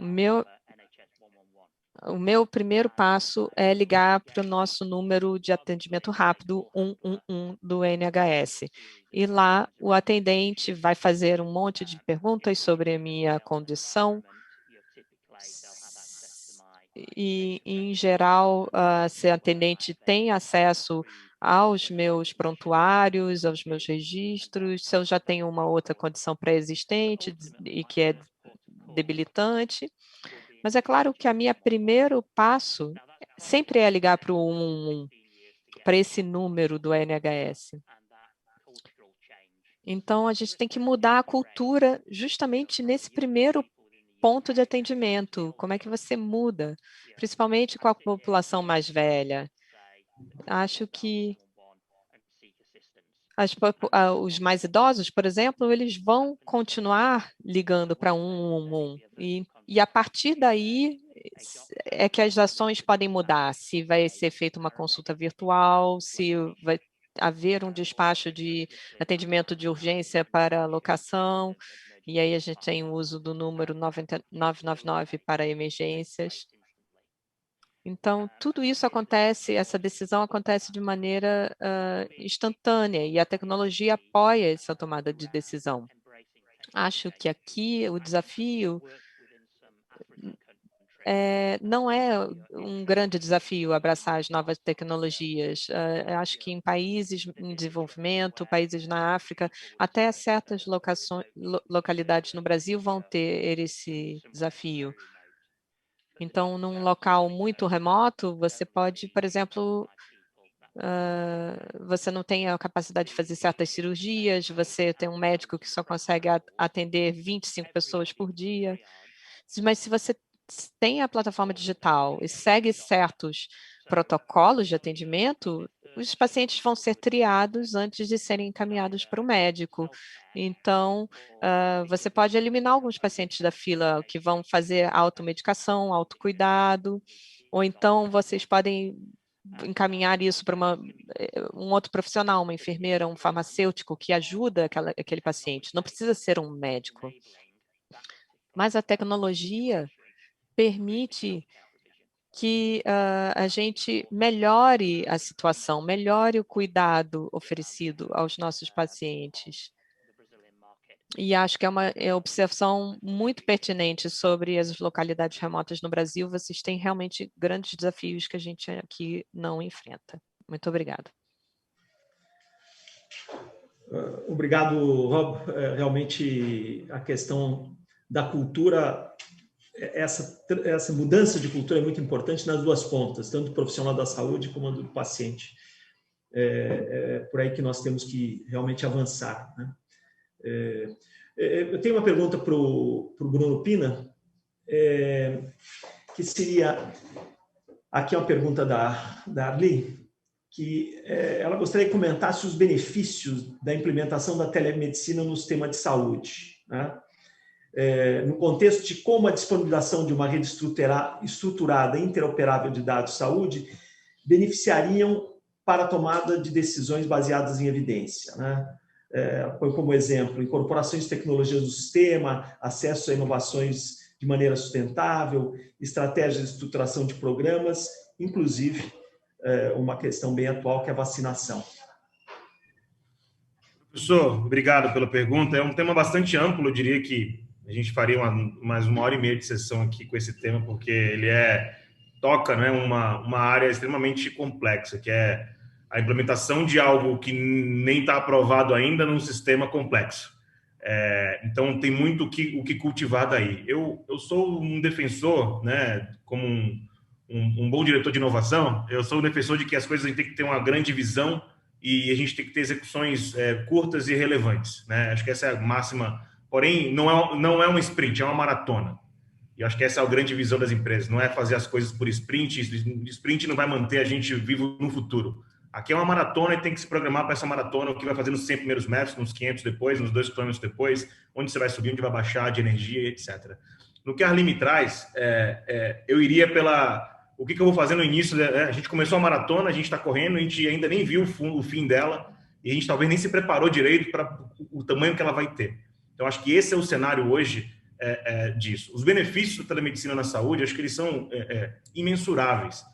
[SPEAKER 5] meu primeiro passo é ligar para o nosso número de atendimento rápido 111 do NHS. E lá o atendente vai fazer um monte de perguntas sobre a minha condição. E, em geral, se a atendente tem acesso aos meus prontuários, aos meus registros, se eu já tenho uma outra condição pré-existente e que é debilitante. Mas é claro que meu primeiro passo sempre é ligar para o 111, para esse número do NHS. Então, a gente tem que mudar a cultura justamente nesse primeiro ponto de atendimento. Como é que você muda, principalmente com a população mais velha? Acho que os mais idosos, por exemplo, eles vão continuar ligando para 111. E a partir daí é que as ações podem mudar. Se vai ser feita uma consulta virtual, se vai haver um despacho de atendimento de urgência para locação, e aí a gente tem o uso do número 999 para emergências. Então, tudo isso acontece, essa decisão acontece de maneira instantânea, e a tecnologia apoia essa tomada de decisão. Acho que aqui o desafio não é um grande desafio abraçar as novas tecnologias. Acho que em países em desenvolvimento, países na África, até certas localidades no Brasil vão ter esse desafio. Então, num local muito remoto, você pode, por exemplo, você não tem a capacidade de fazer certas cirurgias, você tem um médico que só consegue atender 25 pessoas por dia. Mas se você tem a plataforma digital e segue certos protocolos de atendimento, os pacientes vão ser triados antes de serem encaminhados para o médico. Então, você pode eliminar alguns pacientes da fila que vão fazer automedicação, autocuidado, ou então vocês podem encaminhar isso para um outro profissional, uma enfermeira, um farmacêutico que ajuda aquele paciente. Não precisa ser um médico. Mas a tecnologia permite que a gente melhore a situação, melhore o cuidado oferecido aos nossos pacientes. E acho que é uma observação muito pertinente sobre as localidades remotas no Brasil. Vocês têm realmente grandes desafios que a gente aqui não enfrenta. Muito obrigada.
[SPEAKER 1] Obrigado, Rob. Realmente a questão da cultura, essa mudança de cultura é muito importante nas duas pontas, tanto do profissional da saúde como do paciente. É por aí que nós temos que realmente avançar, né? Eu tenho uma pergunta para o Bruno Pina, que seria, aqui é uma pergunta da Arli, que ela gostaria que comentasse os benefícios da implementação da telemedicina no sistema de saúde, né? No contexto de como a disponibilização de uma rede estruturada e interoperável de dados de saúde beneficiariam para a tomada de decisões baseadas em evidência, né? Põe como exemplo incorporações de tecnologias do sistema, acesso a inovações de maneira sustentável, estratégias de estruturação de programas, inclusive uma questão bem atual que é a vacinação.
[SPEAKER 4] Professor, obrigado pela pergunta. É um tema bastante amplo, eu diria que a gente faria mais 1h30 de sessão aqui com esse tema, porque ele toca, né, uma área extremamente complexa, que é a implementação de algo que nem está aprovado ainda num sistema complexo. Então, tem muito o que cultivar daí. Eu sou um defensor, né, como um bom diretor de inovação, eu sou um defensor de que as coisas têm que ter uma grande visão e a gente tem que ter execuções curtas e relevantes, né? Acho que essa é a máxima. Porém, não é um sprint, é uma maratona. E acho que essa é a grande visão das empresas. Não é fazer as coisas por sprint. Sprint não vai manter a gente vivo no futuro. Aqui é uma maratona e tem que se programar para essa maratona, o que vai fazer nos 100 primeiros metros, nos 500 depois, nos 2 km depois, onde você vai subir, onde vai baixar de energia, etc. No que a Arli me traz, eu iria o que eu vou fazer no início. A gente começou a maratona, a gente está correndo, a gente ainda nem viu o fim dela, e a gente talvez nem se preparou direito para o tamanho que ela vai ter. Então, acho que esse é o cenário hoje disso. Os benefícios da telemedicina na saúde, acho que eles são imensuráveis.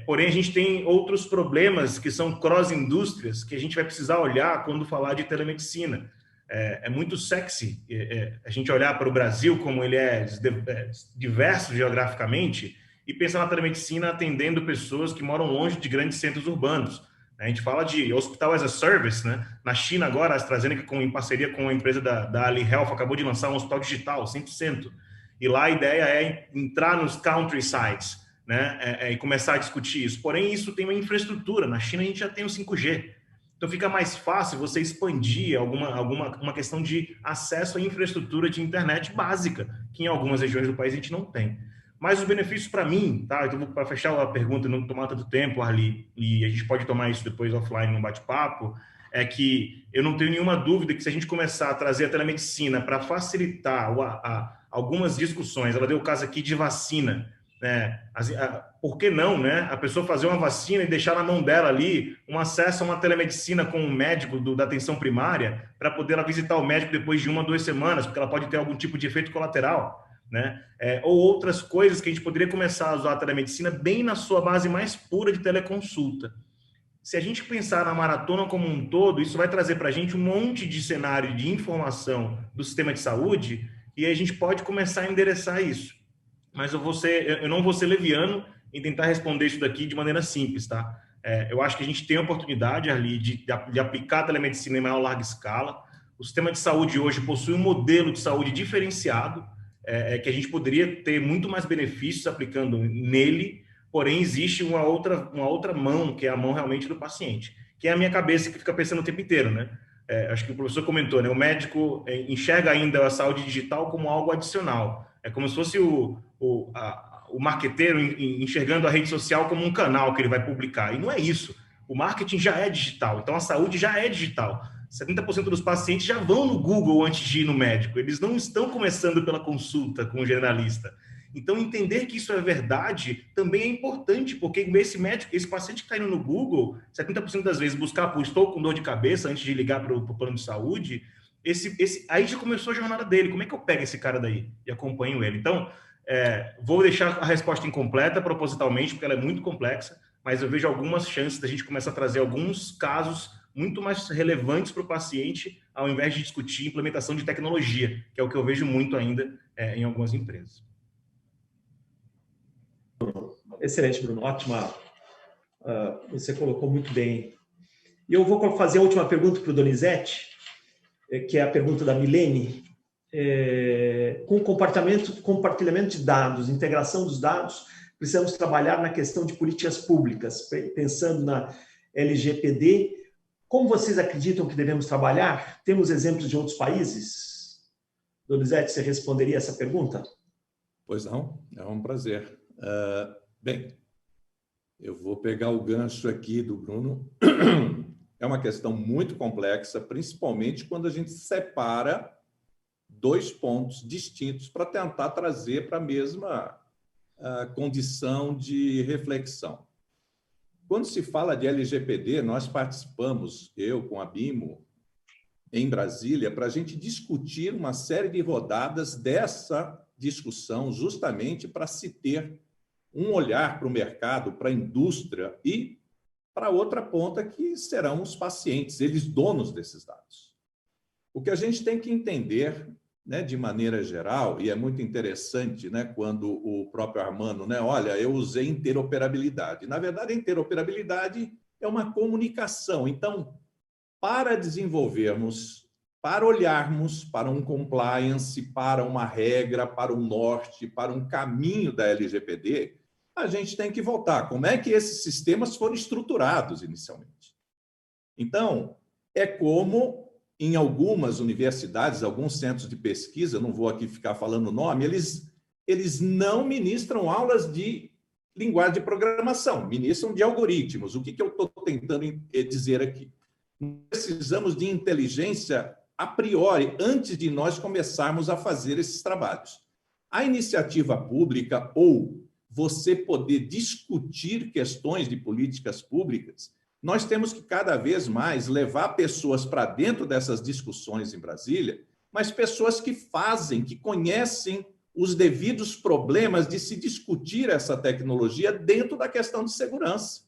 [SPEAKER 4] Porém, a gente tem outros problemas que são cross-indústrias que a gente vai precisar olhar quando falar de telemedicina. É muito sexy a gente olhar para o Brasil como ele é diverso geograficamente e pensar na telemedicina atendendo pessoas que moram longe de grandes centros urbanos. A gente fala de hospital as a service, né? Na China agora, a AstraZeneca, em parceria com a empresa da Ali Health, acabou de lançar um hospital digital, 100%. E lá a ideia é entrar nos countrysides, né? E começar a discutir isso. Porém, isso tem uma infraestrutura. Na China a gente já tem o 5G. Então fica mais fácil você expandir uma questão de acesso à infraestrutura de internet básica, que em algumas regiões do país a gente não tem. Mas os benefícios para mim, tá? Então, para fechar a pergunta e não tomar tanto tempo, Arli, e a gente pode tomar isso depois offline no bate-papo, é que eu não tenho nenhuma dúvida que se a gente começar a trazer a telemedicina para facilitar algumas discussões, ela deu o caso aqui de vacina, né? Por que não, né? A pessoa fazer uma vacina e deixar na mão dela ali um acesso a uma telemedicina com um médico da atenção primária para poder ela visitar o médico depois de 1 ou 2 semanas, porque ela pode ter algum tipo de efeito colateral, né? Ou outras coisas que a gente poderia começar a usar a telemedicina bem na sua base mais pura de teleconsulta. Se a gente pensar na maratona como um todo, isso vai trazer para a gente um monte de cenário de informação do sistema de saúde e a gente pode começar a endereçar isso. Mas eu não vou ser leviano em tentar responder isso daqui de maneira simples, tá? Eu acho que a gente tem a oportunidade, Arli, de aplicar a telemedicina em maior larga escala. O sistema de saúde hoje possui um modelo de saúde diferenciado, que a gente poderia ter muito mais benefícios aplicando nele, porém existe uma outra mão, que é a mão realmente do paciente, que é a minha cabeça que fica pensando o tempo inteiro, né? Acho que o professor comentou, né? O médico enxerga ainda a saúde digital como algo adicional. É como se fosse o marqueteiro enxergando a rede social como um canal que ele vai publicar. E não é isso. O marketing já é digital, então a saúde já é digital. 70% dos pacientes já vão no Google antes de ir no médico. Eles não estão começando pela consulta com o generalista. Então, entender que isso é verdade também é importante, porque esse paciente que está indo no Google, 70% das vezes buscar por estou com dor de cabeça antes de ligar para o plano de saúde, aí já começou a jornada dele. Como é que eu pego esse cara daí e acompanho ele? Então, vou deixar a resposta incompleta propositalmente, porque ela é muito complexa, mas eu vejo algumas chances da gente começar a trazer alguns casos muito mais relevantes para o paciente, ao invés de discutir implementação de tecnologia, que é o que eu vejo muito ainda em algumas empresas.
[SPEAKER 1] Excelente, Bruno. Ótima. Você colocou muito bem. E eu vou fazer a última pergunta para o Donizete, que é a pergunta da Milene. Com compartilhamento de dados, integração dos dados, precisamos trabalhar na questão de políticas públicas, pensando na LGPD. Como vocês acreditam que devemos trabalhar? Temos exemplos de outros países? Donizete, você responderia essa pergunta?
[SPEAKER 7] Pois não, é um prazer. Bem, eu vou pegar o gancho aqui do Bruno. É uma questão muito complexa, principalmente quando a gente separa 2 pontos distintos para tentar trazer para a mesma condição de reflexão. Quando se fala de LGPD, nós participamos, eu com a BIMO, em Brasília, para a gente discutir uma série de rodadas dessa discussão, justamente para se ter um olhar para o mercado, para a indústria e para outra ponta que serão os pacientes, eles donos desses dados. O que a gente tem que entender, né, de maneira geral, e é muito interessante, né, quando o próprio Armando, né, olha, eu usei interoperabilidade. Na verdade, a interoperabilidade é uma comunicação. Então, para desenvolvermos, para olharmos para um compliance, para uma regra, para um norte, para um caminho da LGPD, a gente tem que voltar. Como é que esses sistemas foram estruturados inicialmente? Então, é como em algumas universidades, alguns centros de pesquisa, não vou aqui ficar falando o nome, eles não ministram aulas de linguagem de programação, ministram de algoritmos. O que eu estou tentando dizer aqui? Precisamos de inteligência a priori, antes de nós começarmos a fazer esses trabalhos. A iniciativa pública ou você poder discutir questões de políticas públicas, nós temos que cada vez mais levar pessoas para dentro dessas discussões em Brasília, mas pessoas que fazem, que conhecem os devidos problemas de se discutir essa tecnologia dentro da questão de segurança.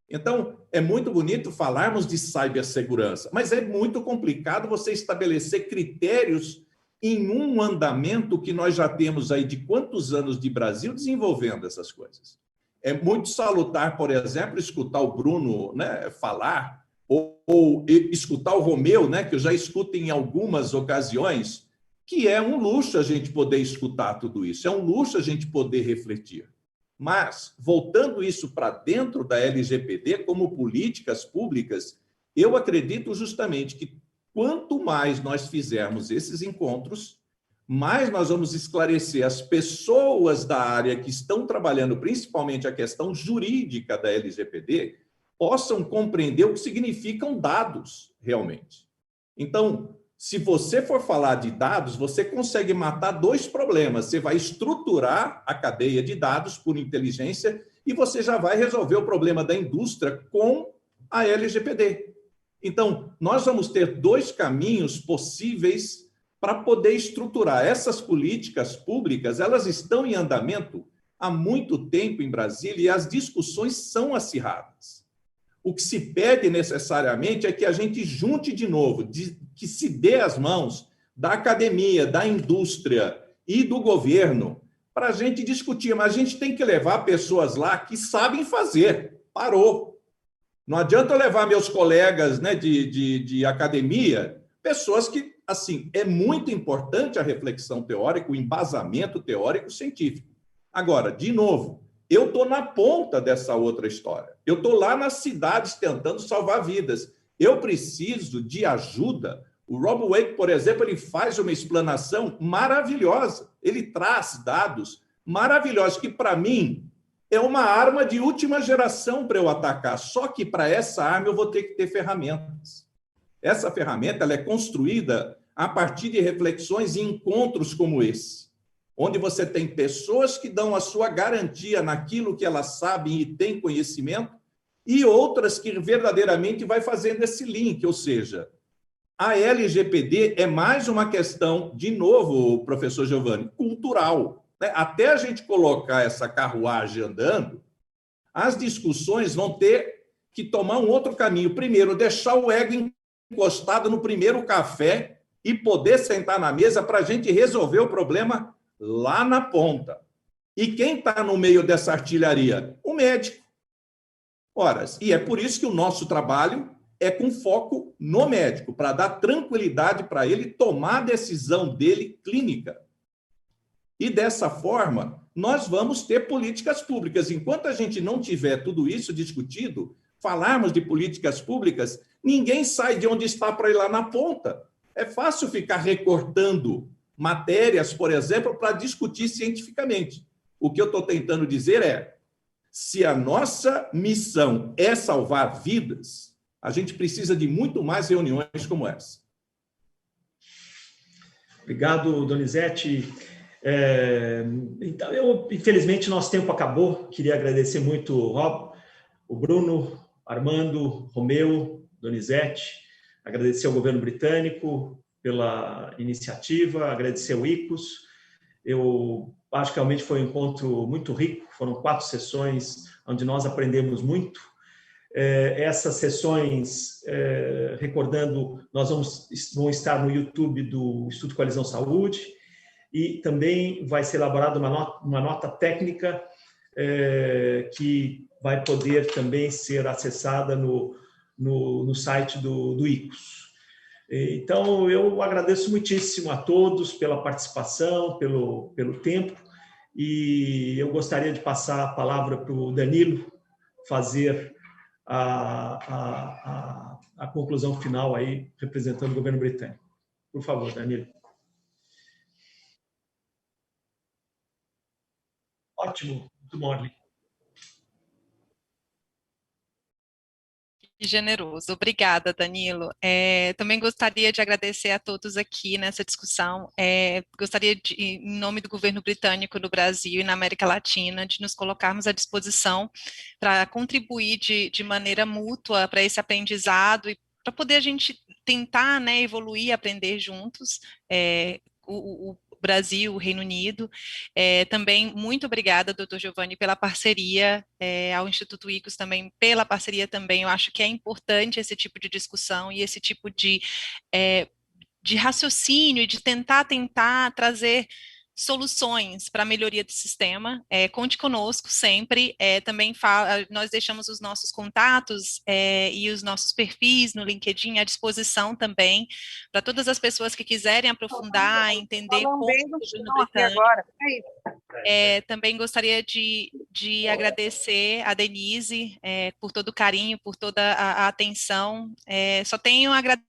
[SPEAKER 7] Então, é muito bonito falarmos de cibersegurança, mas é muito complicado você estabelecer critérios em um andamento que nós já temos aí de quantos anos de Brasil desenvolvendo essas coisas. É muito salutar, por exemplo, escutar o Bruno, né, falar, ou escutar o Romeu, né, que eu já escuto em algumas ocasiões, que é um luxo a gente poder escutar tudo isso, é um luxo a gente poder refletir. Mas, voltando isso para dentro da LGPD, como políticas públicas, Eu acredito justamente que quanto mais nós fizermos esses encontros, mais nós vamos esclarecer as pessoas da área que estão trabalhando, principalmente a questão jurídica da LGPD, possam compreender o que significam dados realmente. Então, se você for falar de dados, você consegue matar dois problemas. Você vai estruturar a cadeia de dados por inteligência e você já vai resolver o problema da indústria com a LGPD. Então, nós vamos ter dois caminhos possíveis para poder estruturar essas políticas públicas. Elas estão em andamento há muito tempo em Brasília e as discussões são acirradas. O que se pede necessariamente é que a gente junte de novo, que se dê as mãos da academia, da indústria e do governo para a gente discutir. Mas a gente tem que levar pessoas lá que sabem fazer. Parou. Não adianta eu levar meus colegas, né, de academia, pessoas que, assim, é muito importante a reflexão teórica, o embasamento teórico científico. Agora, de novo, eu estou na ponta dessa outra história. Eu estou lá nas cidades tentando salvar vidas. Eu preciso de ajuda. O Rob Wake, por exemplo, ele faz uma explanação maravilhosa. Ele traz dados maravilhosos, que, para mim, é uma arma de última geração para eu atacar. Só que, para essa arma, eu vou ter que ter ferramentas. Essa ferramenta ela é construída a partir de reflexões e encontros como esse, onde você tem pessoas que dão a sua garantia naquilo que elas sabem e têm conhecimento, e outras que verdadeiramente vai fazendo esse link, ou seja, a LGPD é mais uma questão, de novo, professor Giovanni, cultural. Né? Até a gente colocar essa carruagem andando, as discussões vão ter que tomar um outro caminho. Primeiro, deixar o ego encostado no primeiro café e poder sentar na mesa para a gente resolver o problema lá na ponta. E quem está no meio dessa artilharia? O médico. Ora, e é por isso que o nosso trabalho é com foco no médico, para dar tranquilidade para ele tomar a decisão dele clínica. E dessa forma, nós vamos ter políticas públicas. Enquanto a gente não tiver tudo isso discutido, falarmos de políticas públicas, ninguém sai de onde está para ir lá na ponta. É fácil ficar recortando matérias, por exemplo, para discutir cientificamente. O que eu estou tentando dizer é, se a nossa missão é salvar vidas, a gente precisa de muito mais reuniões como essa.
[SPEAKER 1] Obrigado, Donizete. Então, infelizmente, nosso tempo acabou. Queria agradecer muito o Rob, o Bruno, Armando, Romeu, Donizete, agradecer ao governo britânico pela iniciativa, agradecer ao ICOS. Eu acho que realmente foi um encontro muito rico, foram 4 sessões onde nós aprendemos muito. Essas sessões, recordando, nós vamos estar no YouTube do Instituto Coalizão Saúde e também vai ser elaborada uma nota técnica que vai poder também ser acessada no site do ICOS. Então, eu agradeço muitíssimo a todos pela participação, pelo tempo, e eu gostaria de passar a palavra para o Danilo fazer a conclusão final aí, representando o governo britânico. Por favor, Danilo. Ótimo, muito bom, Arli.
[SPEAKER 5] Que generoso. Obrigada, Danilo. Também gostaria de agradecer a todos aqui nessa discussão. Gostaria, em nome do governo britânico no Brasil e na América Latina, de nos colocarmos à disposição para contribuir de maneira mútua para esse aprendizado e para poder a gente tentar, né, evoluir e aprender juntos. O Brasil, o Reino Unido. Também muito obrigada, doutor Giovanni, pela parceria, ao Instituto ICOS também, pela parceria também. Eu acho que é importante esse tipo de discussão e esse tipo de raciocínio e de tentar trazer soluções para a melhoria do sistema. Conte conosco sempre. Também nós deixamos os nossos contatos e os nossos perfis no LinkedIn à disposição também, para todas as pessoas que quiserem aprofundar, entender como o governo britânico. Também gostaria de
[SPEAKER 8] de agradecer a Denise por todo o carinho, por toda a atenção. Só tenho a agradecer